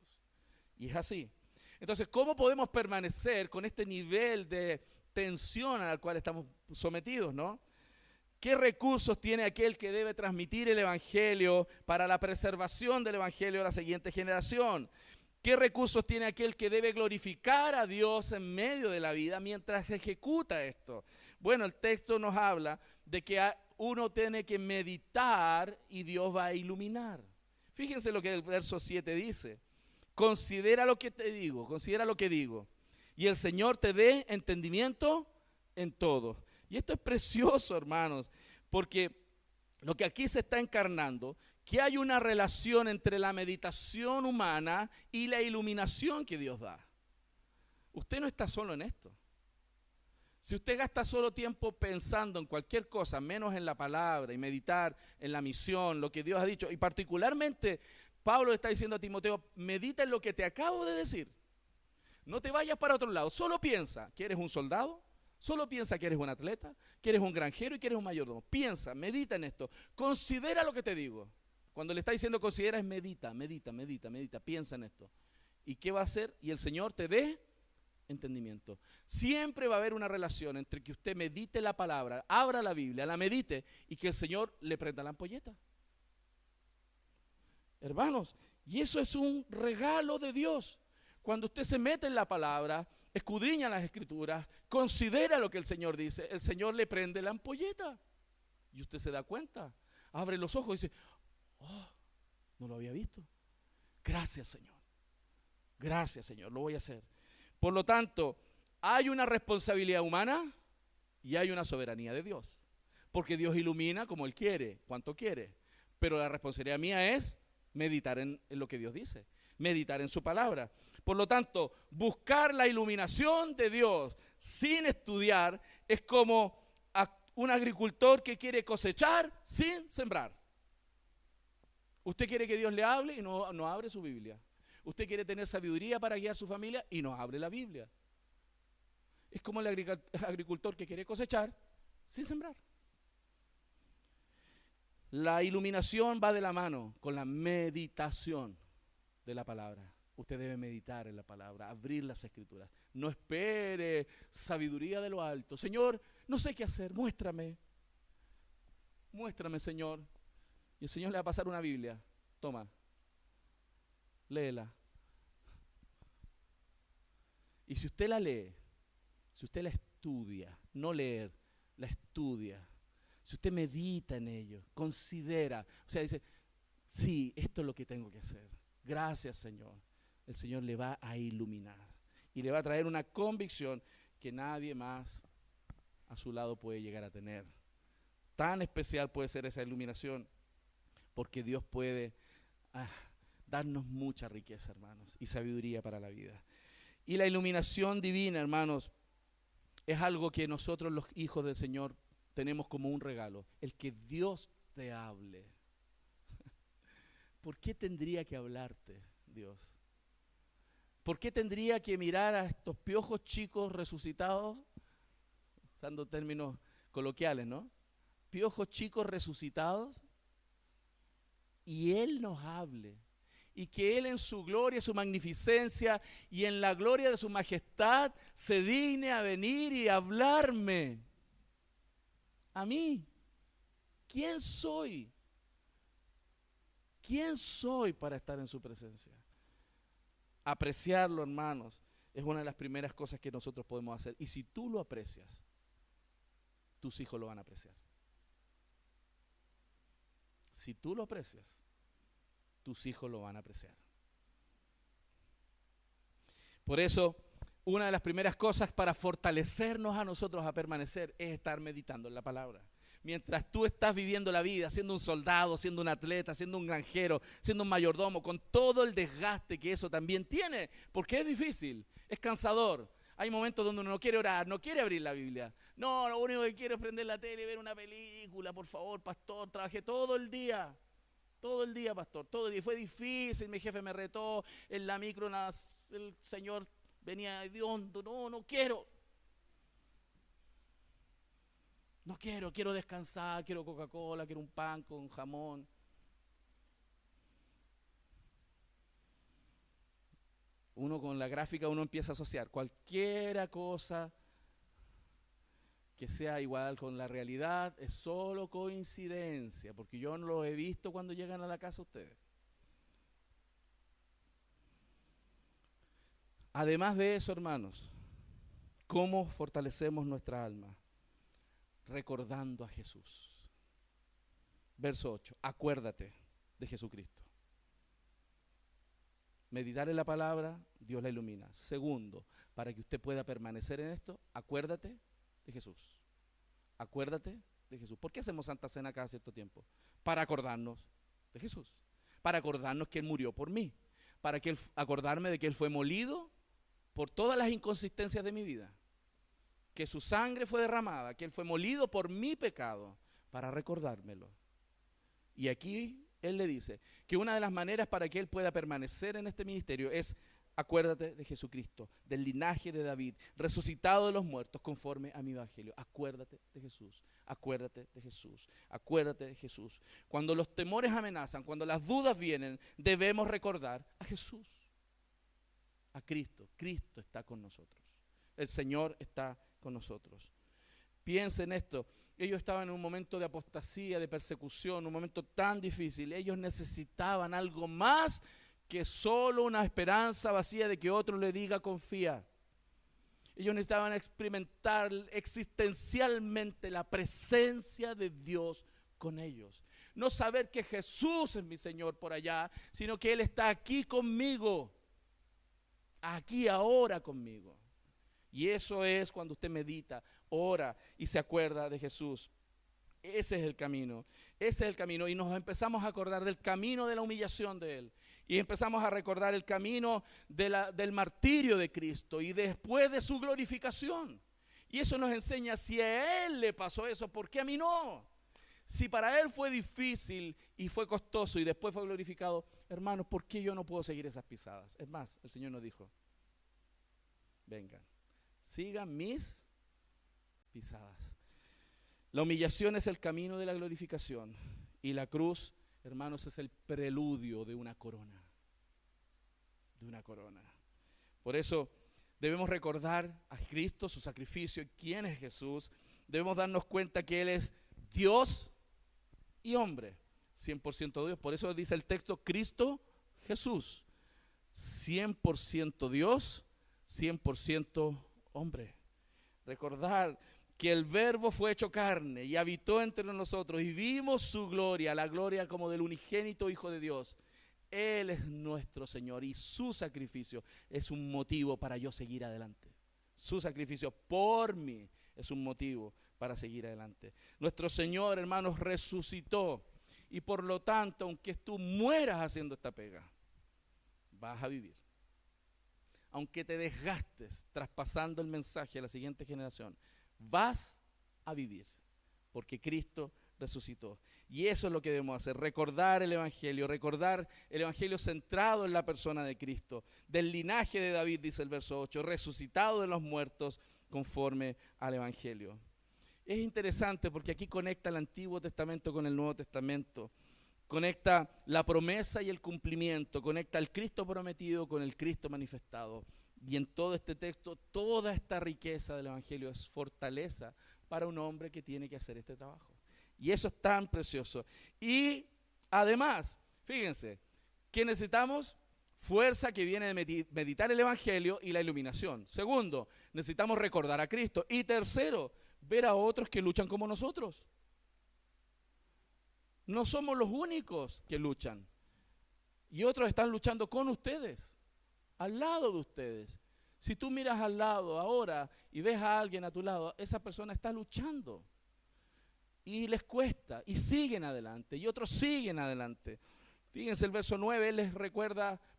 Y es así. Entonces, ¿cómo podemos permanecer con este nivel de tensión al cual estamos sometidos, no? ¿Qué recursos tiene aquel que debe transmitir el Evangelio para la preservación del Evangelio a la siguiente generación? ¿Qué recursos tiene aquel que debe glorificar a Dios en medio de la vida mientras ejecuta esto? Bueno, el texto nos habla de que uno tiene que meditar y Dios va a iluminar. Fíjense lo que el verso 7 dice. Considera lo que te digo, considera lo que digo, y el Señor te dé entendimiento en todo. Y esto es precioso, hermanos, porque lo que aquí se está encarnando, que hay una relación entre la meditación humana y la iluminación que Dios da. Usted no está solo en esto. Si usted gasta solo tiempo pensando en cualquier cosa, menos en la palabra y meditar en la misión, lo que Dios ha dicho, y particularmente Pablo está diciendo a Timoteo, medita en lo que te acabo de decir. No te vayas para otro lado, solo piensa que eres un soldado, solo piensa que eres un atleta, que eres un granjero y que eres un mayordomo. Piensa, medita en esto, considera lo que te digo. Cuando le está diciendo considera es medita, piensa en esto. ¿Y qué va a hacer? Y el Señor te dé entendimiento. Siempre va a haber una relación entre que usted medite la palabra, abra la Biblia, la medite y que el Señor le prenda la ampolleta. Hermanos, y eso es un regalo de Dios. Cuando usted se mete en la palabra, escudriña las escrituras, considera lo que el Señor dice, el Señor le prende la ampolleta. Y usted se da cuenta, abre los ojos y dice, oh, no lo había visto. Gracias, Señor, lo voy a hacer. Por lo tanto, hay una responsabilidad humana y hay una soberanía de Dios. Porque Dios ilumina como Él quiere, cuanto quiere. Pero la responsabilidad mía es meditar en lo que Dios dice, meditar en su palabra. Por lo tanto, buscar la iluminación de Dios sin estudiar es como un agricultor que quiere cosechar sin sembrar. Usted quiere que Dios le hable y no abre su Biblia. Usted quiere tener sabiduría para guiar a su familia y no abre la Biblia. Es como el agricultor que quiere cosechar sin sembrar. La iluminación va de la mano con la meditación de la palabra. Usted debe meditar en la palabra, abrir las escrituras. No espere sabiduría de lo alto. Señor, no sé qué hacer, muéstrame. Muéstrame, Señor. Y el Señor le va a pasar una Biblia. Toma, léela. Y si usted la lee, si usted la estudia, no leer, la estudia, si usted medita en ello, considera, o sea, dice, sí, esto es lo que tengo que hacer. Gracias, Señor. El Señor le va a iluminar y le va a traer una convicción que nadie más a su lado puede llegar a tener. Tan especial puede ser esa iluminación, porque Dios puede darnos mucha riqueza, hermanos, y sabiduría para la vida. Y la iluminación divina, hermanos, es algo que nosotros los hijos del Señor tenemos como un regalo, el que Dios te hable. ¿Por qué tendría que hablarte Dios? ¿Por qué tendría que mirar a estos piojos chicos resucitados? Usando términos coloquiales, ¿no? Piojos chicos resucitados, y Él nos hable. Y que Él en su gloria, su magnificencia y en la gloria de su majestad se digne a venir y hablarme. A mí. ¿Quién soy? ¿Quién soy para estar en su presencia? Apreciarlo, hermanos, es una de las primeras cosas que nosotros podemos hacer. Y si tú lo aprecias, tus hijos lo van a apreciar. Si tú lo aprecias, tus hijos lo van a apreciar. Por eso, una de las primeras cosas para fortalecernos a nosotros a permanecer es estar meditando en la palabra. Mientras tú estás viviendo la vida, siendo un soldado, siendo un atleta, siendo un granjero, siendo un mayordomo, con todo el desgaste que eso también tiene, porque es difícil, es cansador. Hay momentos donde uno no quiere orar, no quiere abrir la Biblia. No, lo único que quiero es prender la tele y ver una película, por favor, pastor, trabajé todo el día, pastor, todo el día. Fue difícil, mi jefe me retó, en la micro el Señor venía hediondo, no quiero. No quiero descansar, quiero Coca-Cola, quiero un pan con jamón. Uno con la gráfica uno empieza a asociar cualquier cosa que sea igual con la realidad es solo coincidencia, porque yo no lo he visto cuando llegan a la casa ustedes. Además de eso, hermanos, ¿cómo fortalecemos nuestra alma? Recordando a Jesús. Verso 8, acuérdate de Jesucristo. Meditar en la palabra, Dios la ilumina. Segundo, para que usted pueda permanecer en esto, acuérdate de Jesús. Acuérdate de Jesús. ¿Por qué hacemos Santa Cena cada cierto tiempo? Para acordarnos de Jesús. Para acordarnos que Él murió por mí. Para que acordarme de que Él fue molido por todas las inconsistencias de mi vida. Que su sangre fue derramada, que Él fue molido por mi pecado. Para recordármelo. Y aquí Él le dice que una de las maneras para que Él pueda permanecer en este ministerio es: acuérdate de Jesucristo, del linaje de David, resucitado de los muertos conforme a mi evangelio. Acuérdate de Jesús, acuérdate de Jesús, acuérdate de Jesús. Cuando los temores amenazan, cuando las dudas vienen, debemos recordar a Jesús, a Cristo. Cristo está con nosotros, el Señor está con nosotros. Piensen en esto. Ellos estaban en un momento de apostasía, de persecución, un momento tan difícil. Ellos necesitaban algo más que solo una esperanza vacía de que otro le diga confía. Ellos necesitaban experimentar existencialmente la presencia de Dios con ellos. No saber que Jesús es mi Señor por allá, sino que Él está aquí conmigo, aquí ahora conmigo. Y eso es cuando usted medita, ora y se acuerda de Jesús. Ese es el camino, ese es el camino. Y nos empezamos a acordar del camino de la humillación de Él. Y empezamos a recordar el camino del martirio de Cristo y después de su glorificación. Y eso nos enseña, si a Él le pasó eso, ¿por qué a mí no? Si para Él fue difícil y fue costoso y después fue glorificado, hermanos, ¿por qué yo no puedo seguir esas pisadas? Es más, el Señor nos dijo, vengan, sigan mis pisadas. La humillación es el camino de la glorificación y la cruz, hermanos, es el preludio de una corona. De una corona. Por eso debemos recordar a Cristo, su sacrificio, quién es Jesús. Debemos darnos cuenta que Él es Dios y hombre, 100% Dios. Por eso dice el texto, Cristo Jesús, 100% Dios, 100% hombre. Recordar que el Verbo fue hecho carne y habitó entre nosotros y vimos su gloria, la gloria como del unigénito Hijo de Dios. Él es nuestro Señor y su sacrificio es un motivo para yo seguir adelante. Su sacrificio por mí es un motivo para seguir adelante. Nuestro Señor, hermanos, resucitó y por lo tanto, aunque tú mueras haciendo esta pega, vas a vivir. Aunque te desgastes traspasando el mensaje a la siguiente generación, vas a vivir, porque Cristo resucitó. Y eso es lo que debemos hacer, recordar el Evangelio centrado en la persona de Cristo, del linaje de David, dice el verso 8, resucitado de los muertos conforme al Evangelio. Es interesante porque aquí conecta el Antiguo Testamento con el Nuevo Testamento, conecta la promesa y el cumplimiento, conecta el Cristo prometido con el Cristo manifestado. Y en todo este texto, toda esta riqueza del Evangelio es fortaleza para un hombre que tiene que hacer este trabajo. Y eso es tan precioso. Y además, fíjense, ¿qué necesitamos? Fuerza que viene de meditar el Evangelio y la iluminación. Segundo, necesitamos recordar a Cristo. Y tercero, ver a otros que luchan como nosotros. No somos los únicos que luchan. Y otros están luchando con ustedes, al lado de ustedes. Si tú miras al lado ahora y ves a alguien a tu lado, esa persona está luchando. Y les cuesta, y siguen adelante, y otros siguen adelante. Fíjense el verso 9,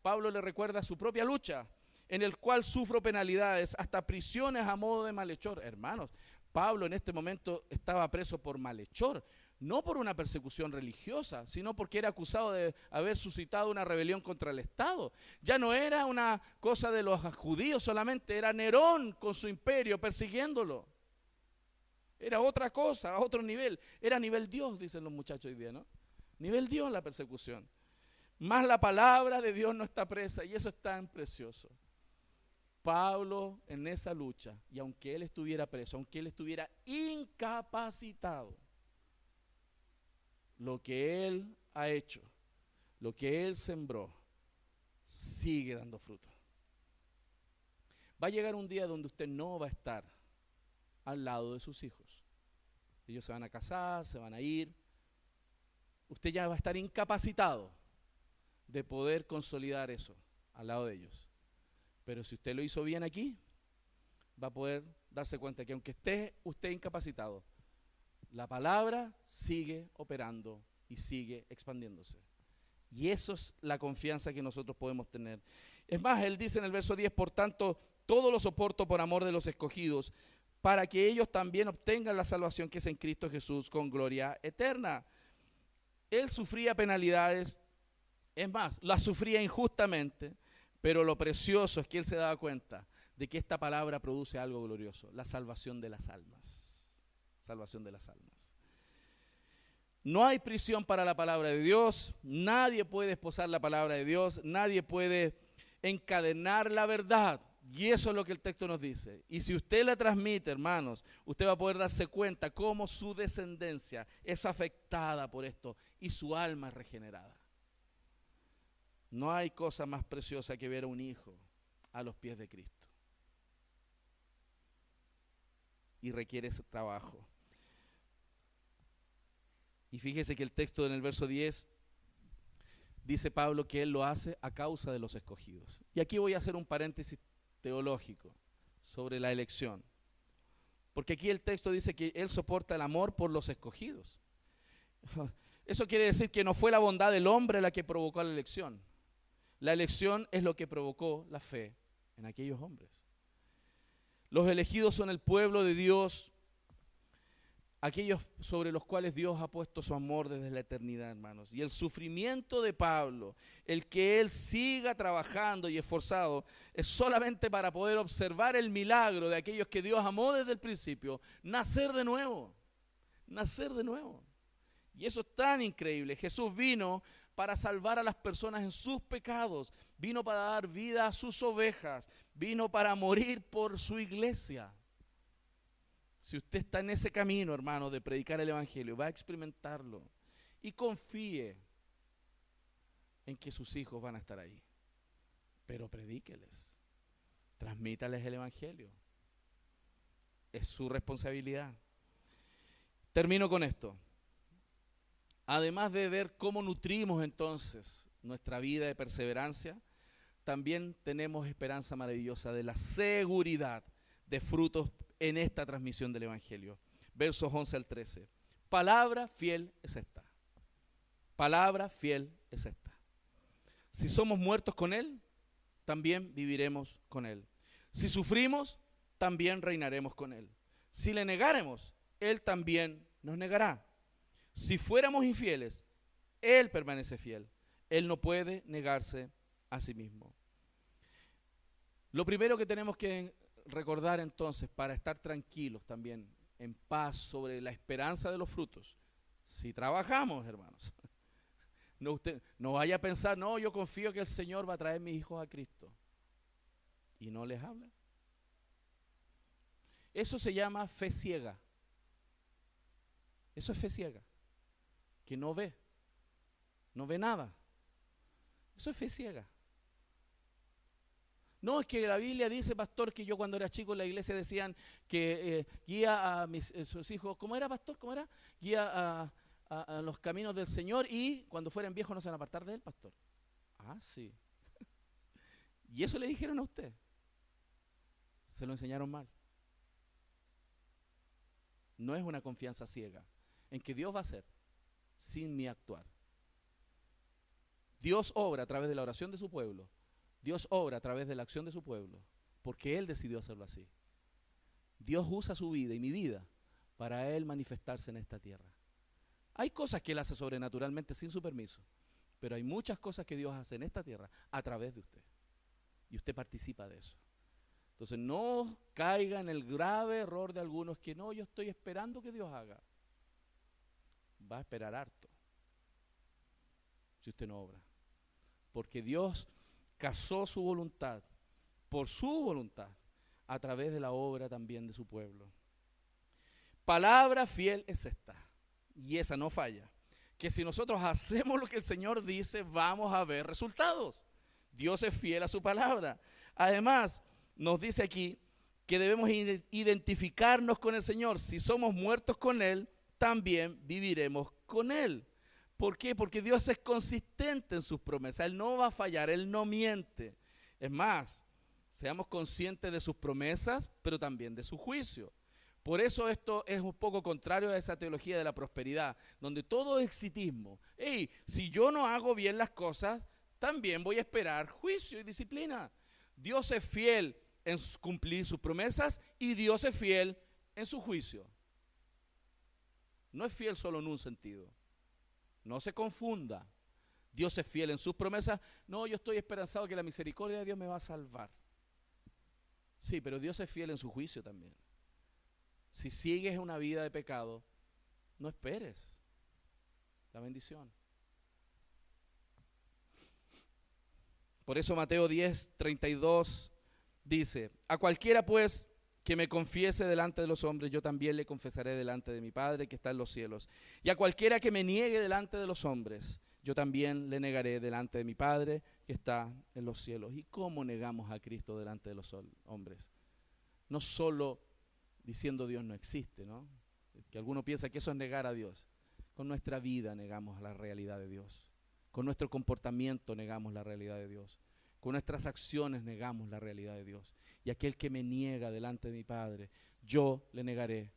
Pablo le recuerda su propia lucha, en el cual sufro penalidades, hasta prisiones a modo de malhechor. Hermanos, Pablo en este momento estaba preso por malhechor, no por una persecución religiosa, sino porque era acusado de haber suscitado una rebelión contra el Estado. Ya no era una cosa de los judíos solamente, era Nerón con su imperio persiguiéndolo. Era otra cosa, a otro nivel. Era nivel Dios, dicen los muchachos hoy día, ¿no? Nivel Dios la persecución. Más la palabra de Dios no está presa, y eso es tan precioso. Pablo en esa lucha, y aunque él estuviera preso, aunque él estuviera incapacitado, lo que él ha hecho, lo que él sembró, sigue dando fruto. Va a llegar un día donde usted no va a estar al lado de sus hijos. Ellos se van a casar, se van a ir. Usted ya va a estar incapacitado de poder consolidar eso al lado de ellos. Pero si usted lo hizo bien aquí, va a poder darse cuenta que aunque esté usted incapacitado, la palabra sigue operando y sigue expandiéndose. Y eso es la confianza que nosotros podemos tener. Es más, él dice en el verso 10, por tanto, todo lo soporto por amor de los escogidos, para que ellos también obtengan la salvación que es en Cristo Jesús con gloria eterna. Él sufría penalidades, es más, las sufría injustamente, pero lo precioso es que él se daba cuenta de que esta palabra produce algo glorioso, la salvación de las almas. Salvación de las almas. No hay prisión para la palabra de Dios, nadie puede esposar la palabra de Dios, nadie puede encadenar la verdad. Y eso es lo que el texto nos dice. Y si usted la transmite, hermanos, usted va a poder darse cuenta cómo su descendencia es afectada por esto y su alma es regenerada. No hay cosa más preciosa que ver a un hijo a los pies de Cristo. Y requiere ese trabajo. Y fíjese que el texto en el verso 10 dice Pablo que él lo hace a causa de los escogidos. Y aquí voy a hacer un paréntesis teológico sobre la elección. Porque aquí el texto dice que él soporta el amor por los escogidos. Eso quiere decir que no fue la bondad del hombre la que provocó la elección. La elección es lo que provocó la fe en aquellos hombres. Los elegidos son el pueblo de Dios, aquellos sobre los cuales Dios ha puesto su amor desde la eternidad, hermanos. Y el sufrimiento de Pablo, el que él siga trabajando y esforzado, es solamente para poder observar el milagro de aquellos que Dios amó desde el principio, nacer de nuevo, nacer de nuevo. Y eso es tan increíble. Jesús vino para salvar a las personas en sus pecados, vino para dar vida a sus ovejas, vino para morir por su iglesia. Si usted está en ese camino, hermano, de predicar el evangelio, va a experimentarlo y confíe en que sus hijos van a estar ahí. Pero predíqueles, transmítales el evangelio. Es su responsabilidad. Termino con esto. Además de ver cómo nutrimos entonces nuestra vida de perseverancia, también tenemos esperanza maravillosa de la seguridad de frutos en esta transmisión del evangelio. Versos 11 al 13. Palabra fiel es esta. Palabra fiel es esta. Si somos muertos con él, también viviremos con él. Si sufrimos, también reinaremos con él. Si le negáremos, él también nos negará. Si fuéramos infieles, él permanece fiel. Él no puede negarse a sí mismo. Lo primero que tenemos que recordar entonces, para estar tranquilos también, en paz sobre la esperanza de los frutos, si trabajamos, hermanos, usted no vaya a pensar, no, yo confío que el Señor va a traer mis hijos a Cristo, y no les habla. Eso se llama fe ciega. Eso es fe ciega, que no ve nada. Eso es fe ciega. No, es que la Biblia dice, pastor, que yo cuando era chico en la iglesia decían que guía a sus hijos, ¿cómo era, pastor? ¿Cómo era? Guía a los caminos del Señor y cuando fueren viejos no se van a apartar de él, pastor. Ah, sí. ¿Y eso le dijeron a usted? Se lo enseñaron mal. No es una confianza ciega en que Dios va a hacer sin mi actuar. Dios obra a través de la oración de su pueblo. Dios obra a través de la acción de su pueblo, porque Él decidió hacerlo así. Dios usa su vida y mi vida para Él manifestarse en esta tierra. Hay cosas que Él hace sobrenaturalmente sin su permiso, pero hay muchas cosas que Dios hace en esta tierra a través de usted. Y usted participa de eso. Entonces no caiga en el grave error de algunos que no, yo estoy esperando que Dios haga. Va a esperar harto si usted no obra. Porque Dios casó su voluntad por su voluntad a través de la obra también de su pueblo. Palabra fiel es esta, y esa no falla, que si nosotros hacemos lo que el Señor dice, vamos a ver resultados. Dios es fiel a su palabra. Además, nos dice aquí que debemos identificarnos con el Señor. Si somos muertos con Él, también viviremos con Él. ¿Por qué? Porque Dios es consistente en sus promesas. Él no va a fallar, Él no miente. Es más, seamos conscientes de sus promesas, pero también de su juicio. Por eso esto es un poco contrario a esa teología de la prosperidad, donde todo es exitismo. Hey, si yo no hago bien las cosas, también voy a esperar juicio y disciplina. Dios es fiel en cumplir sus promesas y Dios es fiel en su juicio. No es fiel solo en un sentido. No se confunda. Dios es fiel en sus promesas. No, yo estoy esperanzado que la misericordia de Dios me va a salvar. Sí, pero Dios es fiel en su juicio también. Si sigues una vida de pecado, no esperes la bendición. Por eso Mateo 10:32 dice: a cualquiera pues que me confiese delante de los hombres, yo también le confesaré delante de mi Padre que está en los cielos. Y a cualquiera que me niegue delante de los hombres, yo también le negaré delante de mi Padre que está en los cielos. ¿Y cómo negamos a Cristo delante de los hombres? No solo diciendo Dios no existe, ¿no? Que alguno piensa que eso es negar a Dios. Con nuestra vida negamos la realidad de Dios. Con nuestro comportamiento negamos la realidad de Dios. Con nuestras acciones negamos la realidad de Dios. Y aquel que me niega delante de mi Padre, yo le negaré.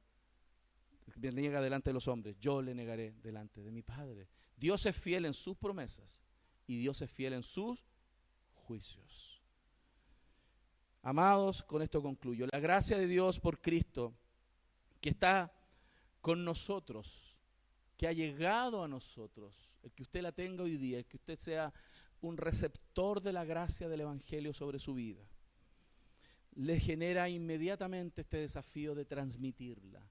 Me niega delante de los hombres, yo le negaré delante de mi Padre. Dios es fiel en sus promesas y Dios es fiel en sus juicios. Amados, con esto concluyo. La gracia de Dios por Cristo, que está con nosotros, que ha llegado a nosotros, el que usted la tenga hoy día, el que usted sea un receptor de la gracia del Evangelio sobre su vida, le genera inmediatamente este desafío de transmitirla,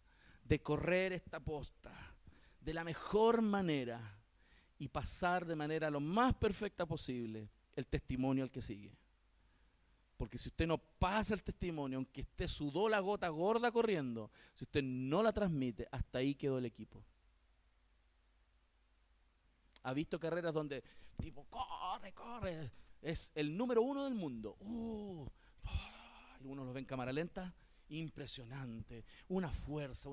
de correr esta posta de la mejor manera y pasar de manera lo más perfecta posible el testimonio al que sigue. Porque si usted no pasa el testimonio, aunque usted sudó la gota gorda corriendo, si usted no la transmite, hasta ahí quedó el equipo. ¿Ha visto carreras donde tipo corre, es el número 1 del mundo? Algunos los ven en cámara lenta, impresionante, una fuerza,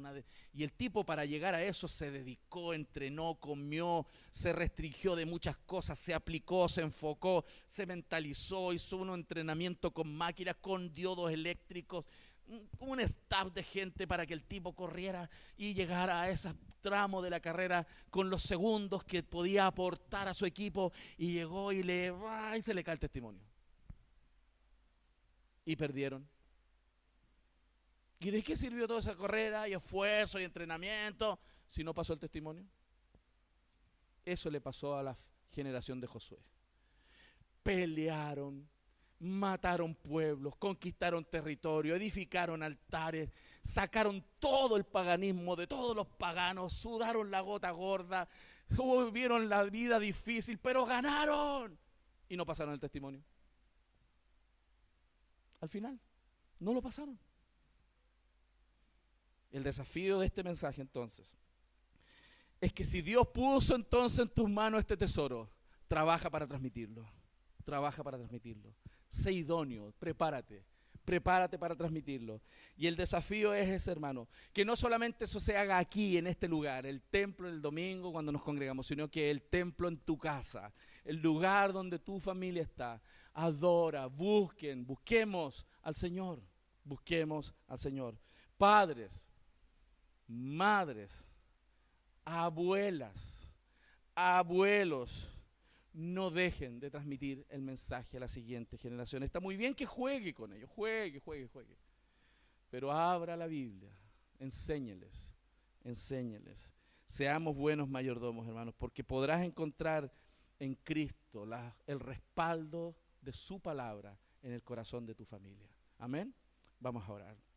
y el tipo para llegar a eso se dedicó, entrenó, comió, se restringió de muchas cosas, se aplicó, se enfocó, se mentalizó, hizo un entrenamiento con máquinas, con diodos eléctricos, un staff de gente para que el tipo corriera y llegara a ese tramo de la carrera con los segundos que podía aportar a su equipo, y llegó y se le cae el testimonio. Y perdieron. ¿Y de qué sirvió toda esa carrera y esfuerzo y entrenamiento si no pasó el testimonio? Eso le pasó a la generación de Josué. Pelearon, mataron pueblos, conquistaron territorio, edificaron altares, sacaron todo el paganismo de todos los paganos, sudaron la gota gorda, vivieron la vida difícil, pero ganaron y no pasaron el testimonio. Al final, no lo pasaron. El desafío de este mensaje entonces es que si Dios puso entonces en tus manos este tesoro, trabaja para transmitirlo. Trabaja para transmitirlo. Sé idóneo, prepárate para transmitirlo. Y el desafío es ese, hermano, que no solamente eso se haga aquí en este lugar, el templo el domingo cuando nos congregamos, sino que el templo en tu casa, el lugar donde tu familia está. Adora, busquemos al Señor, busquemos al Señor. Padres, madres, abuelas, abuelos, no dejen de transmitir el mensaje a la siguiente generación. Está muy bien que juegue con ellos, juegue. Pero abra la Biblia, enséñeles. Seamos buenos mayordomos, hermanos, porque podrás encontrar en Cristo el respaldo de su palabra en el corazón de tu familia. Amén. Vamos a orar.